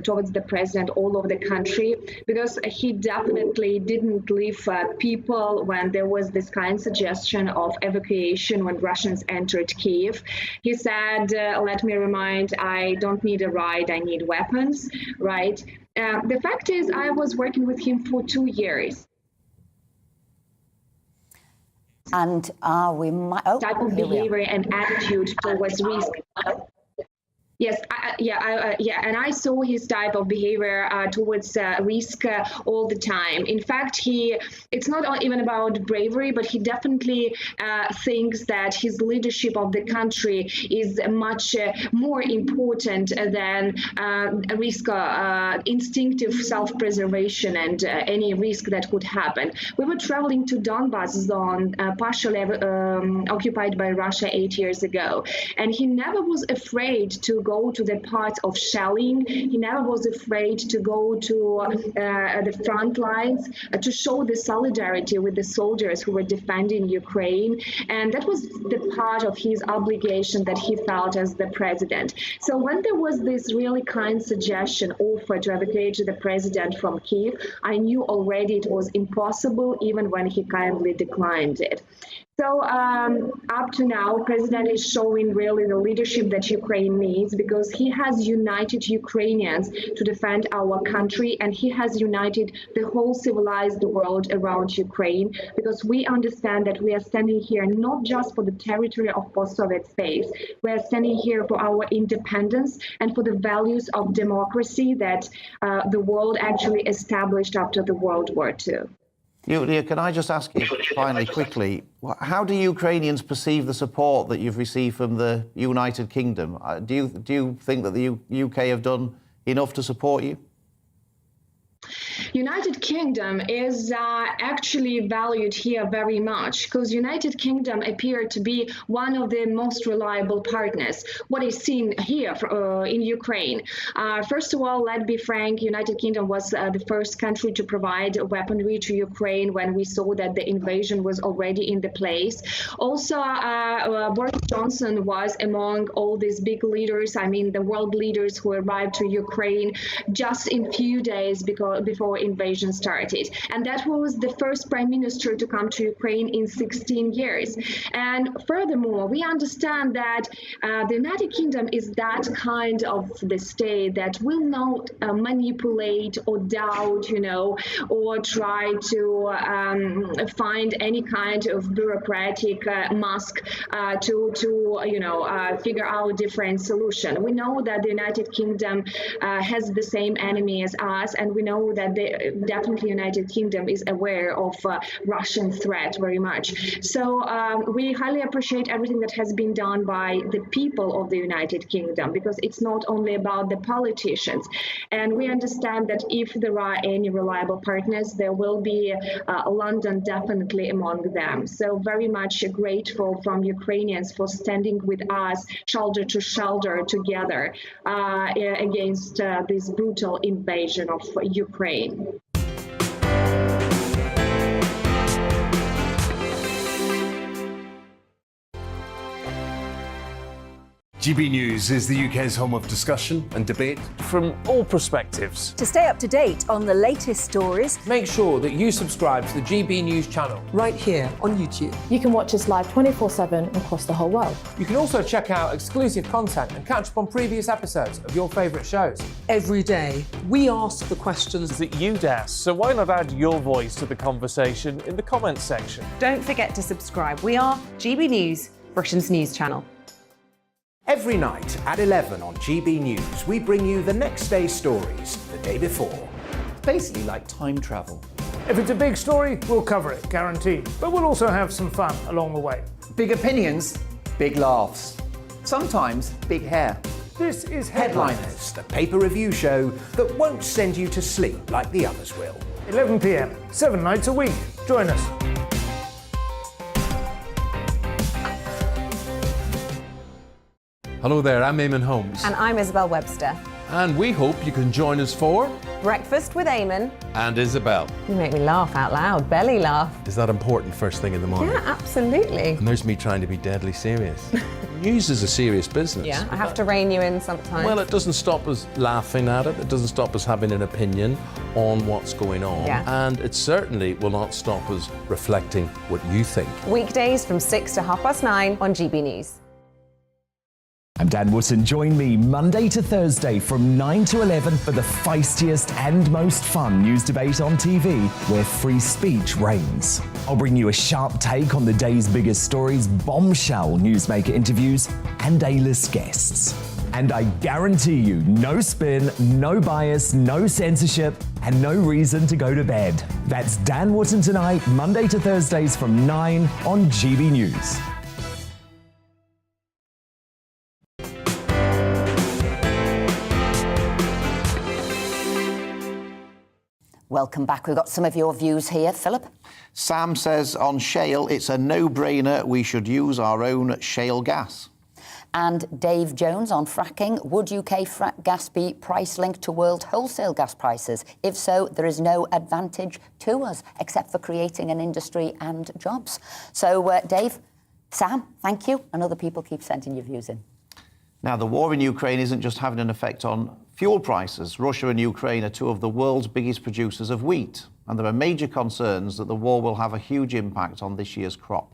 Speaker 20: towards the president all over the country, because he definitely didn't leave people when there was this kind of suggestion of evacuation when Russians entered Kyiv. He said, let me remind, I don't need a ride, I need weapons, right? The fact is, I was working with him for 2 years.
Speaker 10: And we might
Speaker 20: type of behavior and attitude towards risk. Yes, and I saw his type of behavior towards risk all the time. In fact, it's not even about bravery, but he definitely thinks that his leadership of the country is much more important than risk, instinctive self-preservation and any risk that could happen. We were traveling to Donbas zone, partially occupied by Russia 8 years ago, and he never was afraid to go to the parts of shelling. He never was afraid to go to the front lines to show the solidarity with the soldiers who were defending Ukraine. And that was the part of his obligation that he felt as the president. So when there was this really kind suggestion offered to evacuate the president from Kyiv, I knew already it was impossible, even when he kindly declined it. So up to now, President is showing really the leadership that Ukraine needs, because he has united Ukrainians to defend our country, and he has united the whole civilized world around Ukraine, because we understand that we are standing here not just for the territory of post-Soviet space. We are standing here for our independence and for the values of democracy that the world actually established after the World War II.
Speaker 11: Yulia, can I just ask you finally quickly, how do Ukrainians perceive the support that you've received from the United Kingdom? Do you think that the UK have done enough to support you?
Speaker 20: United Kingdom is actually valued here very much, because United Kingdom appeared to be one of the most reliable partners. What is seen here in Ukraine. First of all, let's be frank, United Kingdom was the first country to provide weaponry to Ukraine when we saw that the invasion was already in the place. Also, Boris Johnson was among all these big leaders, I mean the world leaders who arrived to Ukraine just in few days before invasion started. And that was the first prime minister to come to Ukraine in 16 years. And furthermore, we understand that the United Kingdom is that kind of the state that will not manipulate or doubt, or try to find any kind of bureaucratic mask to figure out different solution. We know that the United Kingdom has the same enemy as us, and we know that definitely United Kingdom is aware of Russian threat very much. So we highly appreciate everything that has been done by the people of the United Kingdom, because it's not only about the politicians. And we understand that if there are any reliable partners, there will be London definitely among them. So very much grateful from Ukrainians for standing with us shoulder to shoulder together against this brutal invasion of Ukraine.
Speaker 14: GB News is the UK's home of discussion and debate.
Speaker 15: From all perspectives.
Speaker 16: To stay up to date on the latest stories,
Speaker 15: Make sure that you subscribe to the GB News channel.
Speaker 16: right here on YouTube.
Speaker 17: You can watch us live 24/7 across the whole world.
Speaker 15: You can also check out exclusive content and catch up on previous episodes of your favourite shows.
Speaker 16: Every day, we ask the questions
Speaker 21: that you'd ask, so why not add your voice to the conversation in the comments section?
Speaker 1: Don't forget to subscribe. We are GB News, Britain's news channel.
Speaker 18: Every night at 11 on GB News, we bring you the next day's stories the day before.
Speaker 3: Basically like time travel.
Speaker 4: If it's a big story, we'll cover it, guaranteed. But we'll also have some fun along the way.
Speaker 3: Big opinions, big laughs. Sometimes big hair.
Speaker 4: This is
Speaker 18: Headliners, the paper review show that won't send you to sleep like the others will.
Speaker 4: 11 p.m, 7 nights a week. Join us.
Speaker 5: Hello there, I'm Eamon Holmes.
Speaker 1: And I'm Isabel Webster.
Speaker 5: And we hope you can join us for
Speaker 1: Breakfast with Eamon.
Speaker 5: And Isabel.
Speaker 1: You make me laugh out loud, belly laugh.
Speaker 5: Is that important first thing in the morning?
Speaker 1: Yeah, absolutely.
Speaker 5: And there's me trying to be deadly serious. News is a serious business.
Speaker 1: Yeah, I have to rein you in sometimes.
Speaker 5: Well, it doesn't stop us laughing at it. It doesn't stop us having an opinion on what's going on.
Speaker 1: Yeah.
Speaker 5: And it certainly will not stop us reflecting what you think.
Speaker 1: Weekdays from 6 to 9:30 on GB News.
Speaker 6: I'm Dan Wootton. Join me Monday to Thursday from 9 to 11 for the feistiest and most fun news debate on TV, where free speech reigns. I'll bring you a sharp take on the day's biggest stories, bombshell newsmaker interviews, and A-list guests. And I guarantee you, no spin, no bias, no censorship, and no reason to go to bed. That's Dan Wootton tonight, Monday to Thursdays from 9 on GB News.
Speaker 10: Welcome back. We've got some of your views here. Philip?
Speaker 11: Sam says on shale, it's a no-brainer. We should use our own shale gas.
Speaker 10: And Dave Jones on fracking. Would UK frack gas be price-linked to world wholesale gas prices? If so, there is no advantage to us, except for creating an industry and jobs. So, Dave, Sam, thank you. And other people keep sending your views in.
Speaker 11: Now, the war in Ukraine isn't just having an effect on fuel prices. Russia and Ukraine are two of the world's biggest producers of wheat, and there are major concerns that the war will have a huge impact on this year's crop.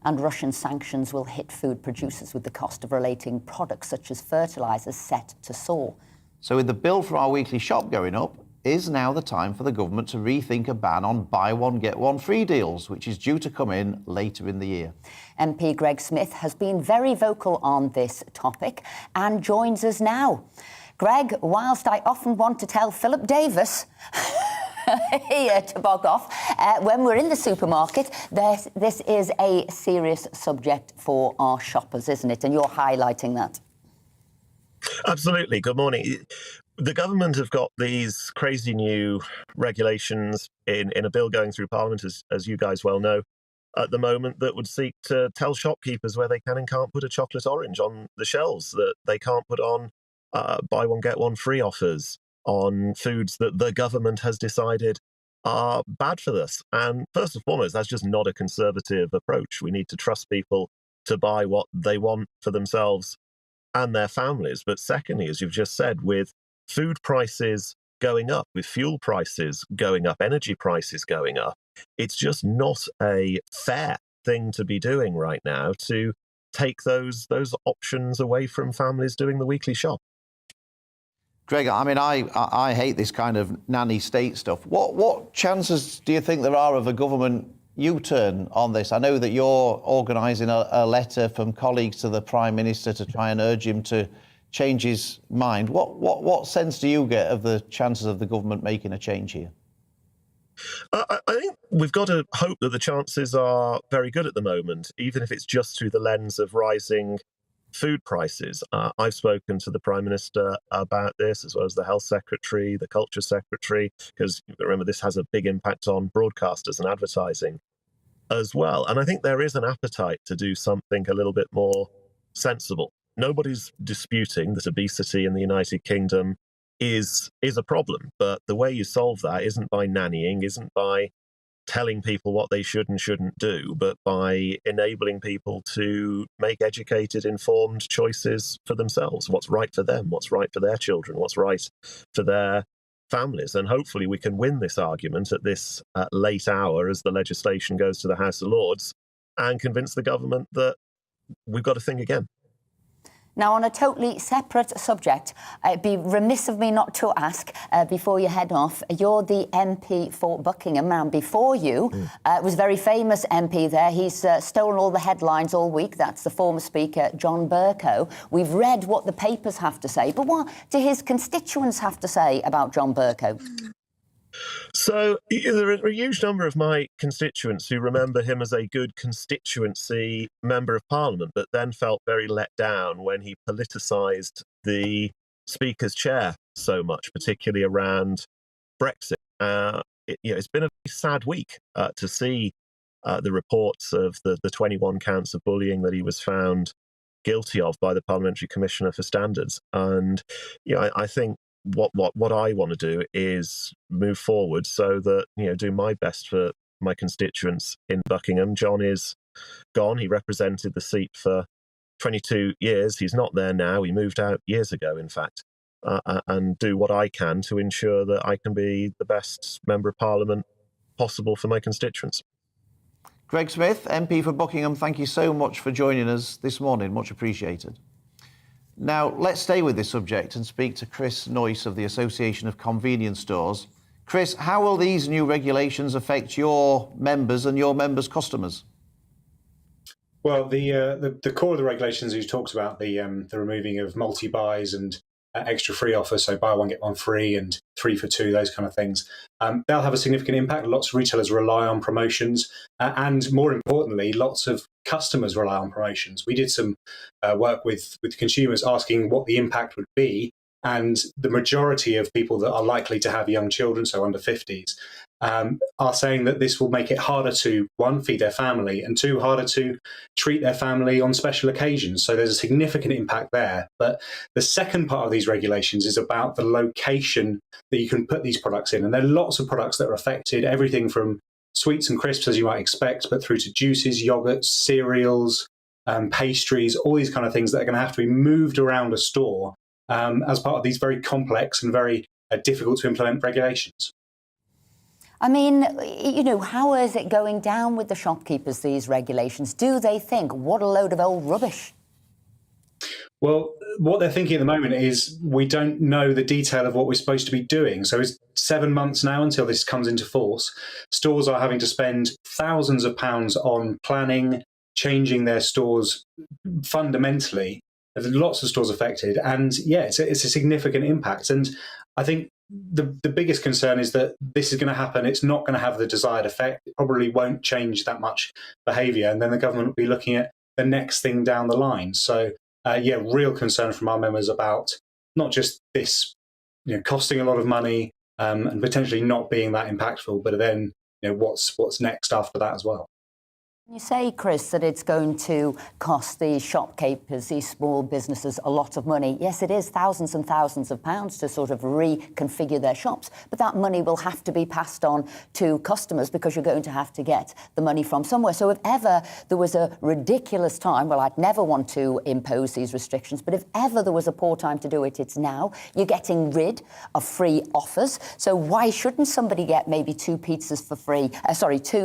Speaker 10: And Russian sanctions will hit food producers with the cost of relating products such as fertilisers set to soar.
Speaker 11: So with the bill for our weekly shop going up, is now the time for the government to rethink a ban on buy one, get one free deals, which is due to come in later in the year.
Speaker 10: MP Greg Smith has been very vocal on this topic and joins us now. Greg, whilst I often want to tell Philip Davis here to bog off, when we're in the supermarket, this is a serious subject for our shoppers, isn't it? And you're highlighting that.
Speaker 22: Absolutely. Good morning. The government have got these crazy new regulations in a bill going through Parliament, as you guys well know, at the moment, that would seek to tell shopkeepers where they can and can't put a chocolate orange on the shelves, that they can't put on buy one, get one free offers on foods that the government has decided are bad for us. And first and foremost, that's just not a conservative approach. We need to trust people to buy what they want for themselves and their families. But secondly, as you've just said, with food prices going up, with fuel prices going up, energy prices going up, it's just not a fair thing to be doing right now to take those options away from families doing the weekly shop.
Speaker 11: Greg, I mean, I hate this kind of nanny state stuff. What chances do you think there are of a government U-turn on this? I know that you're organising a letter from colleagues to the Prime Minister to try and urge him to change his mind. What sense do you get of the chances of the government making a change here?
Speaker 22: I think we've got to hope that the chances are very good at the moment, even if it's just through the lens of rising food prices. I've spoken to the Prime Minister about this, as well as the Health Secretary, the Culture Secretary, because remember, this has a big impact on broadcasters and advertising as well. And I think there is an appetite to do something a little bit more sensible. Nobody's disputing that obesity in the United Kingdom is a problem, but the way you solve that isn't by nannying, isn't by telling people what they should and shouldn't do, but by enabling people to make educated, informed choices for themselves, what's right for them, what's right for their children, what's right for their families. And hopefully we can win this argument at this late hour as the legislation goes to the House of Lords and convince the government that we've got to think again.
Speaker 10: Now, on a totally separate subject, it'd be remiss of me not to ask, before you head off, you're the MP for Buckingham. Now, before you was a very famous MP there. He's stolen all the headlines all week. That's the former Speaker, John Bercow. We've read what the papers have to say, but what do his constituents have to say about John Bercow?
Speaker 22: So there are a huge number of my constituents who remember him as a good constituency member of Parliament, but then felt very let down when he politicised the Speaker's chair so much, particularly around Brexit. It's been a very sad week to see the reports of the 21 counts of bullying that he was found guilty of by the Parliamentary Commissioner for Standards. And I think what I want to do is move forward so that, do my best for my constituents in Buckingham. John is gone. He represented the seat for 22 years. He's not there now. He moved out years ago, in fact, and do what I can to ensure that I can be the best Member of Parliament possible for my constituents.
Speaker 11: Greg Smith, MP for Buckingham, thank you so much for joining us this morning. Much appreciated. Now, let's stay with this subject and speak to Chris Noyce of the Association of Convenience Stores. Chris, how will these new regulations affect your members and your members' customers?
Speaker 8: Well, the core of the regulations you talked about, the removing of multi-buys and extra free offers, so buy one, get one free and 3 for 2, those kind of things. They'll have a significant impact. Lots of retailers rely on promotions and, more importantly, lots of customers rely on promotions. We did some work with consumers asking what the impact would be, and the majority of people that are likely to have young children, so under 50s, are saying that this will make it harder to, one, feed their family, and two, harder to treat their family on special occasions. So there's a significant impact there. But the second part of these regulations is about the location that you can put these products in. And there are lots of products that are affected, everything from sweets and crisps, as you might expect, but through to juices, yogurts, cereals, pastries, all these kind of things that are going to have to be moved around a store as part of these very complex and very difficult to implement regulations.
Speaker 10: I mean, how is it going down with the shopkeepers, these regulations? Do they think, what a load of old rubbish?
Speaker 8: Well, what they're thinking at the moment is we don't know the detail of what we're supposed to be doing. So it's 7 months now until this comes into force. Stores are having to spend thousands of pounds on planning, changing their stores fundamentally. There's lots of stores affected. And yeah, it's a significant impact. And I think the biggest concern is that this is going to happen. It's not going to have the desired effect. It probably won't change that much behaviour. And then the government will be looking at the next thing down the line. So real concern from our members about not just this, costing a lot of money and potentially not being that impactful, but then, what's next after that as well.
Speaker 10: You say, Chris, that it's going to cost these shopkeepers, these small businesses, a lot of money. Yes, it is thousands and thousands of pounds to sort of reconfigure their shops, but that money will have to be passed on to customers because you're going to have to get the money from somewhere. So if ever there was a ridiculous time, well, I'd never want to impose these restrictions, but if ever there was a poor time to do it, it's now. You're getting rid of free offers. So why shouldn't somebody get maybe 2 pizzas for free? 2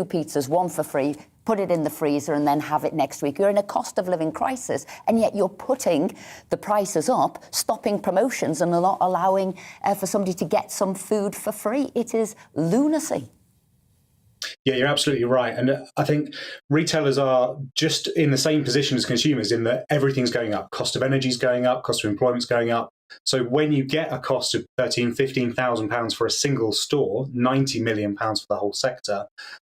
Speaker 10: pizzas, 1 for free, put it in the freezer and then have it next week. You're in a cost of living crisis, and yet you're putting the prices up, stopping promotions and not allowing for somebody to get some food for free. It is lunacy.
Speaker 8: Yeah, you're absolutely right. And I think retailers are just in the same position as consumers in that everything's going up. Cost of energy is going up, cost of employment's going up. So when you get a cost of £13,000, £15,000 for a single store, £90 million for the whole sector,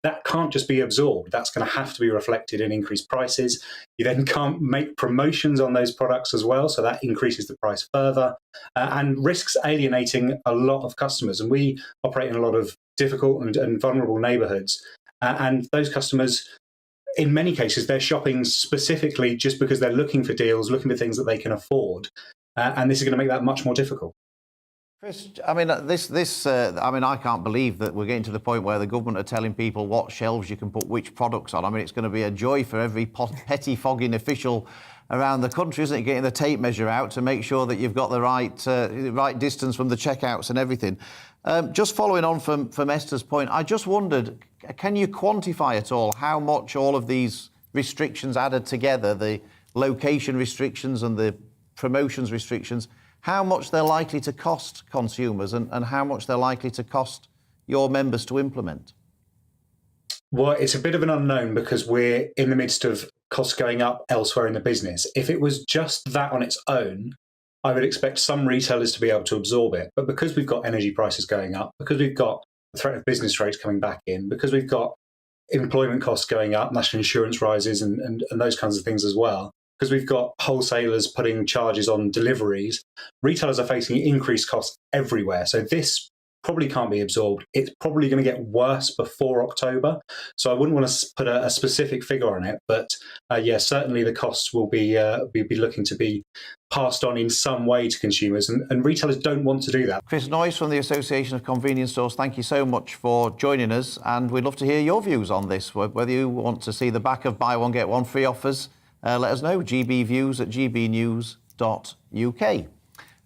Speaker 8: that can't just be absorbed. That's going to have to be reflected in increased prices. You then can't make promotions on those products as well, so that increases the price further and risks alienating a lot of customers. And we operate in a lot of difficult and vulnerable neighbourhoods. And those customers, in many cases, they're shopping specifically just because they're looking for deals, looking for things that they can afford. And this is going to make that much more difficult.
Speaker 11: Chris, I mean, I can't believe that we're getting to the point where the government are telling people what shelves you can put which products on. I mean, it's going to be a joy for every petty-fogging official around the country, isn't it, getting the tape measure out to make sure that you've got the right distance from the checkouts and everything. Just following on from Esther's point, I just wondered, can you quantify at all how much all of these restrictions added together, the location restrictions and the promotions restrictions, how much they're likely to cost consumers and how much they're likely to cost your members to implement?
Speaker 8: Well, it's a bit of an unknown because we're in the midst of costs going up elsewhere in the business. If it was just that on its own, I would expect some retailers to be able to absorb it. But because we've got energy prices going up, because we've got the threat of business rates coming back in, because we've got employment costs going up, national insurance rises and those kinds of things as well, because we've got wholesalers putting charges on deliveries, retailers are facing increased costs everywhere. So this probably can't be absorbed. It's probably going to get worse before October. So I wouldn't want to put a specific figure on it. But certainly the costs will be looking to be passed on in some way to consumers. And retailers don't want to do that.
Speaker 11: Chris Noyes from the Association of Convenience Stores, thank you so much for joining us. And we'd love to hear your views on this, whether you want to see the back of buy one, get one free offers. Let us know, gbviews@gbnews.uk.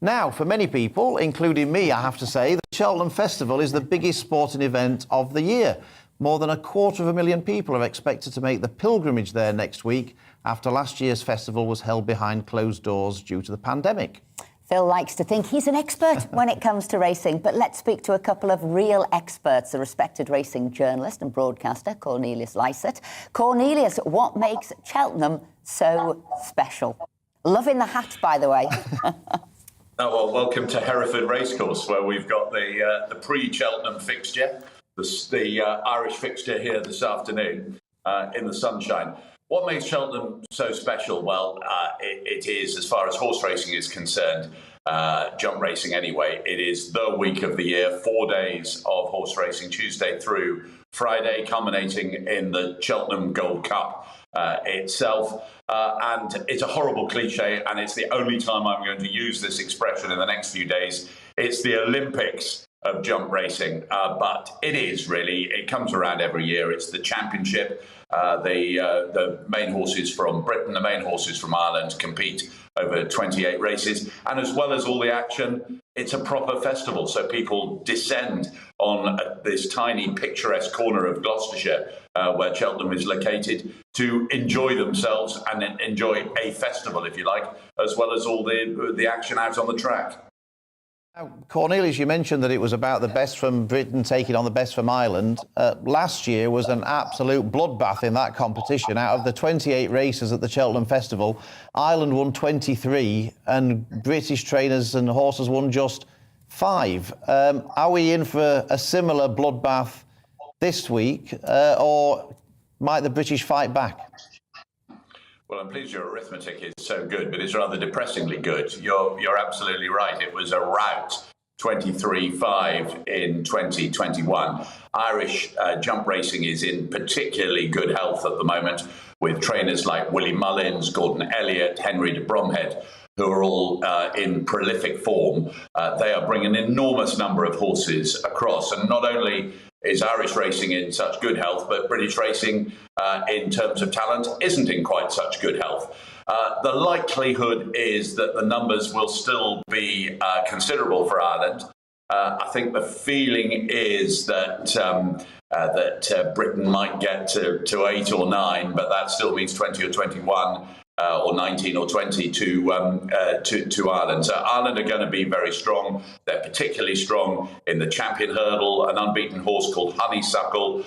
Speaker 11: Now, for many people, including me, I have to say, the Cheltenham Festival is the biggest sporting event of the year. More than 250,000 people are expected to make the pilgrimage there next week after last year's festival was held behind closed doors due to the pandemic.
Speaker 10: Phil likes to think he's an expert when it comes to racing, but let's speak to a couple of real experts, the respected racing journalist and broadcaster, Cornelius Lysett. Cornelius, what makes Cheltenham so special? Loving the hat, by the way.
Speaker 7: Oh, well, welcome to Hereford Racecourse, where we've got the pre-Cheltenham fixture, the Irish fixture here this afternoon in the sunshine. What makes Cheltenham so special? Well, it is, as far as horse racing is concerned, jump racing anyway, it is the week of the year, 4 days of horse racing, Tuesday through Friday, culminating in the Cheltenham Gold Cup itself. And it's a horrible cliche, and it's the only time I'm going to use this expression in the next few days. It's the Olympics of jump racing, but it is really, it comes around every year. It's the championship. The main horses from Britain, the main horses from Ireland compete over 28 races. And as well as all the action, it's a proper festival. So people descend on this tiny picturesque corner of Gloucestershire, where Cheltenham is located, to enjoy themselves and enjoy a festival, if you like, as well as all the action out on the track.
Speaker 11: Now, Cornelius, you mentioned that it was about the best from Britain taking on the best from Ireland. Last year was an absolute bloodbath in that competition. Out of the 28 races at the Cheltenham Festival, Ireland won 23 and British trainers and horses won just 5. Are we in for a similar bloodbath this week, or might the British fight back?
Speaker 7: Well, I'm pleased your arithmetic is so good, but it's rather depressingly good. You're absolutely right. It was a rout, 23-5 in 2021. Irish jump racing is in particularly good health at the moment, with trainers like Willie Mullins, Gordon Elliott, Henry de Bromhead, who are all in prolific form. They are bringing an enormous number of horses across, and not only is Irish racing in such good health, but British racing in terms of talent isn't in quite such good health. The likelihood is that the numbers will still be considerable for Ireland. I think the feeling is that Britain might get to 8 or 9, but that still means 20 or 21. Or 19 or 20 to Ireland. So Ireland are going to be very strong. They're particularly strong in the champion hurdle, an unbeaten horse called Honeysuckle,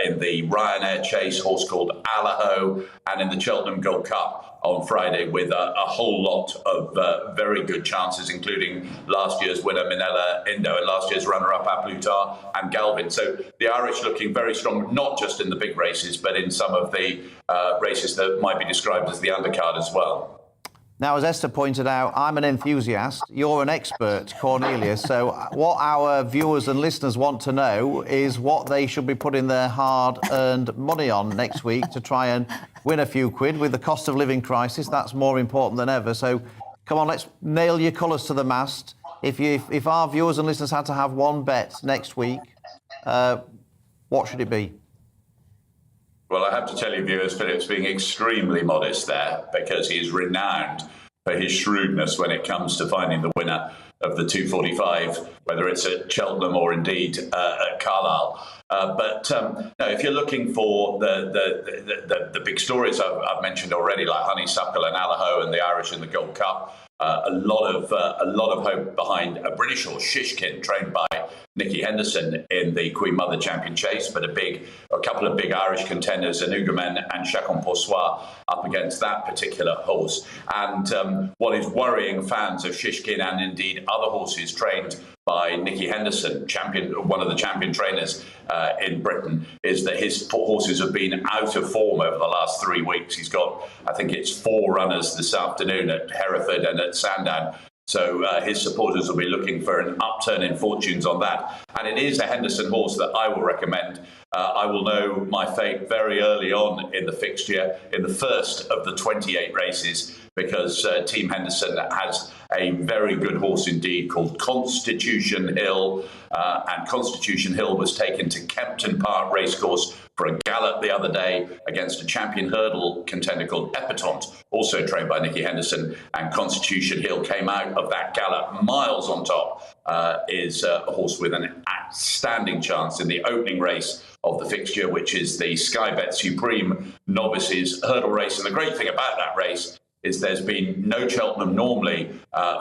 Speaker 7: in the Ryanair chase, horse called Allaho, and in the Cheltenham Gold Cup on Friday, with a whole lot of very good chances, including last year's winner Minella Indo and last year's runner-up Aplutar and Galvin. So the Irish looking very strong, not just in the big races, but in some of the races that might be described as the undercard as well.
Speaker 11: Now, as Esther pointed out, I'm an enthusiast. You're an expert, Cornelius. So what our viewers and listeners want to know is what they should be putting their hard-earned money on next week to try and win a few quid. With the cost of living crisis, that's more important than ever. So come on, let's nail your colours to the mast. If our viewers and listeners had to have one bet next week, what should it be?
Speaker 7: Well, I have to tell you, viewers, Philip's being extremely modest there because he's renowned for his shrewdness when it comes to finding the winner of the 245, whether it's at Cheltenham or indeed at Carlisle. No, if you're looking for the big stories I've mentioned already, like Honeysuckle and Allaho and the Irish in the Gold Cup, a lot of hope behind a British horse, Shishkin, trained by Nicky Henderson in the Queen Mother Champion Chase, but a couple of big Irish contenders, Anugamen and Chacon Poursoir, up against that particular horse. And what is worrying fans of Shishkin and indeed other horses trained by Nicky Henderson, one of the champion trainers in Britain, is that his horses have been out of form over the last 3 weeks. He's got, I think it's 4 runners this afternoon at Hereford and at Sandown. So his supporters will be looking for an upturn in fortunes on that. And it is a Henderson horse that I will recommend. I will know my fate very early on in the fixture, in the first of the 28 races, because Team Henderson has a very good horse indeed called Constitution Hill. And Constitution Hill was taken to Kempton Park Racecourse for a gallop the other day against a champion hurdle contender called Epatante, also trained by Nicky Henderson. And Constitution Hill came out of that gallop miles on top. Is a horse with an outstanding chance in the opening race of the fixture, which is the Sky Bet Supreme Novices Hurdle Race. And the great thing about that race is there's been no Cheltenham normally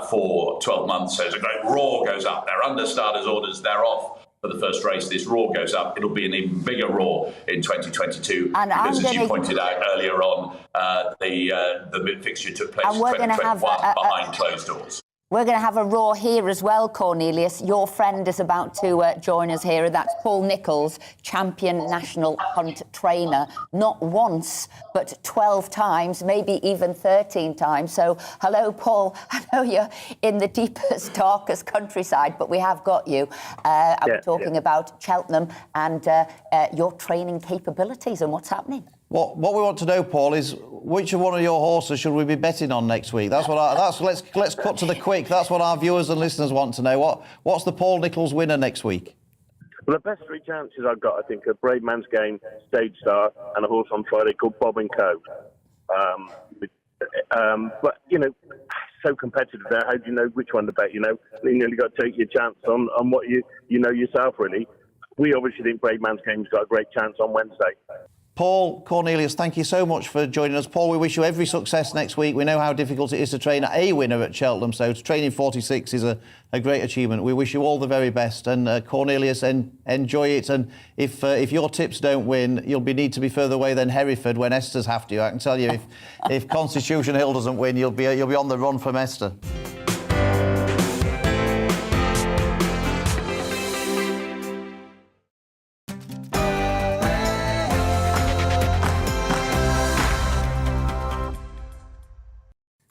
Speaker 7: for 12 months. So there's a great roar goes up. They're under starters' orders. They're off for the first race. This roar goes up. It'll be an even bigger roar in 2022 because, as you pointed out earlier on, the fixture took place in 2021 behind closed doors.
Speaker 10: We're going to have a roar here as well, Cornelius. Your friend is about to join us here. That's Paul Nicholls, champion national hunt trainer. Not once, but 12 times, maybe even 13 times. So, hello, Paul. I know you're in the deepest, darkest countryside, but we have got you. I'm talking about Cheltenham and your training capabilities and what's happening.
Speaker 11: What we want to know, Paul, is which one of your horses should we be betting on next week? That's what. Let's cut to the quick. That's what our viewers and listeners want to know. What's the Paul Nicholls winner next week?
Speaker 2: Well, the best 3 chances I've got, I think, are Brave Man's Game, Stage Star, and a horse on Friday called Bob and Co. But you know, so competitive there. How do you know which one to bet? You know, you nearly got to take your chance on what you know yourself. Really, we obviously think Brave Man's Game's got a great chance on Wednesday.
Speaker 11: Paul, Cornelius, thank you so much for joining us. Paul, we wish you every success next week. We know how difficult it is to train a winner at Cheltenham, so to train in 46 is a great achievement. We wish you all the very best. And Cornelius, enjoy it. And if your tips don't win, you'll need to be further away than Hereford when Esther's have to. I can tell you, if Constitution Hill doesn't win, you'll be on the run from Esther.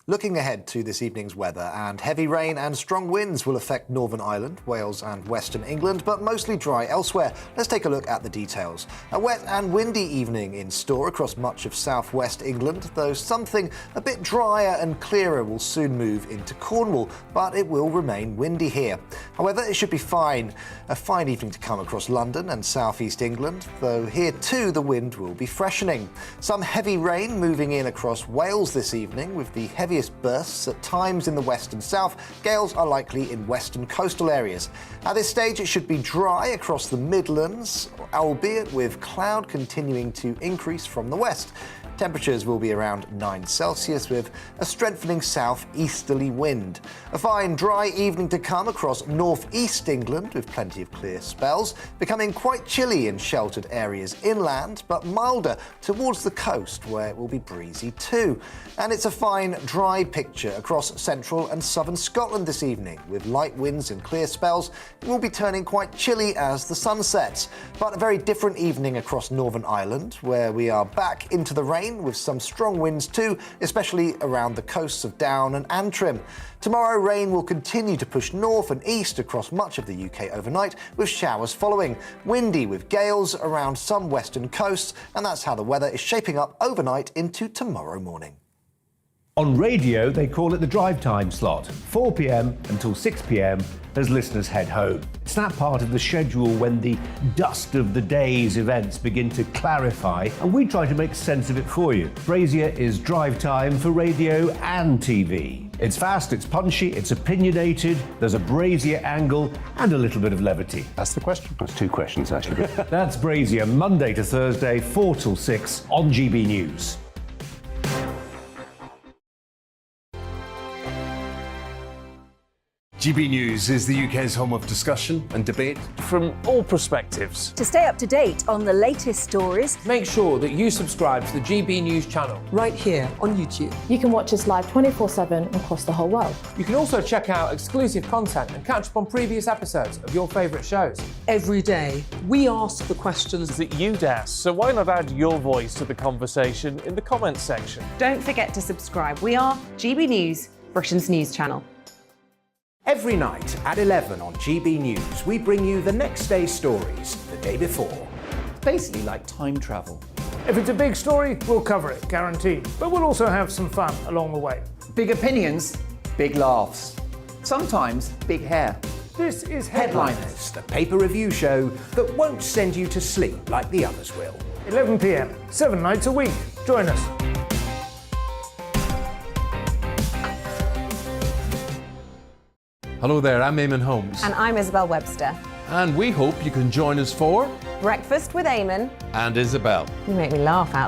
Speaker 9: Looking ahead to this evening's weather, and heavy rain and strong winds will affect Northern Ireland, Wales and Western England, but mostly dry elsewhere. Let's take a look at the details. A wet and windy evening in store across much of southwest England, though something a bit drier and clearer will soon move into Cornwall, but it will remain windy here. However, it should be fine. A fine evening to come across London and southeast England, though here too the wind will be freshening. Some heavy rain moving in across Wales this evening, with the heaviest bursts at times in the west and south. Gales are likely in western coastal areas. At this stage, it should be dry across the Midlands, albeit with cloud continuing to increase from the west. Temperatures will be around 9 Celsius with a strengthening south-easterly wind. A fine, dry evening to come across north-east England with plenty of clear spells, becoming quite chilly in sheltered areas inland, but milder towards the coast where it will be breezy too. And it's a fine, dry picture across central and southern Scotland this evening. With light winds and clear spells, it will be turning quite chilly as the sun sets. But a very different evening across Northern Ireland, where we are back into the rain with some strong winds too, especially around the coasts of Down and Antrim. Tomorrow, rain will continue to push north and east across much of the UK overnight, with showers following. Windy with gales around some western coasts, and that's how the weather is shaping up overnight into tomorrow morning.
Speaker 18: On radio, they call it the drive time slot, 4 p.m. until 6 p.m. as listeners head home. It's that part of the schedule when the dust of the day's events begin to clarify, and we try to make sense of it for you. Brazier is drive time for radio and TV. It's fast, it's punchy, it's opinionated, there's a Brazier angle and a little bit of levity.
Speaker 12: That's the question. That's two questions, actually.
Speaker 18: That's Brazier, Monday to Thursday, 4 till 6 on GB News.
Speaker 14: GB News is the UK's home of discussion and debate
Speaker 21: from all perspectives.
Speaker 16: To stay up to date on the latest stories,
Speaker 15: make sure that you subscribe to the GB News channel
Speaker 16: right here on YouTube.
Speaker 17: You can watch us live 24/7 across the whole world.
Speaker 15: You can also check out exclusive content and catch up on previous episodes of your favourite shows.
Speaker 16: Every day, we ask the questions
Speaker 21: that you'd ask, so why not add your voice to the conversation in the comments section?
Speaker 1: Don't forget to subscribe. We are GB News, Britain's news channel.
Speaker 18: Every night at 11 on GB News, we bring you the next day's stories the day before.
Speaker 3: It's basically like time travel.
Speaker 4: If it's a big story, we'll cover it, guaranteed. But we'll also have some fun along the way.
Speaker 3: Big opinions, big laughs. Sometimes big hair.
Speaker 4: This is
Speaker 18: Headliners, the paper review show that won't send you to sleep like the others will.
Speaker 4: 11 p.m, 7 nights a week. Join us.
Speaker 5: Hello there, I'm Eamon Holmes.
Speaker 1: And I'm Isabel Webster.
Speaker 5: And we hope you can join us for
Speaker 1: Breakfast with Eamon
Speaker 5: and Isabel.
Speaker 1: You make me laugh out loud.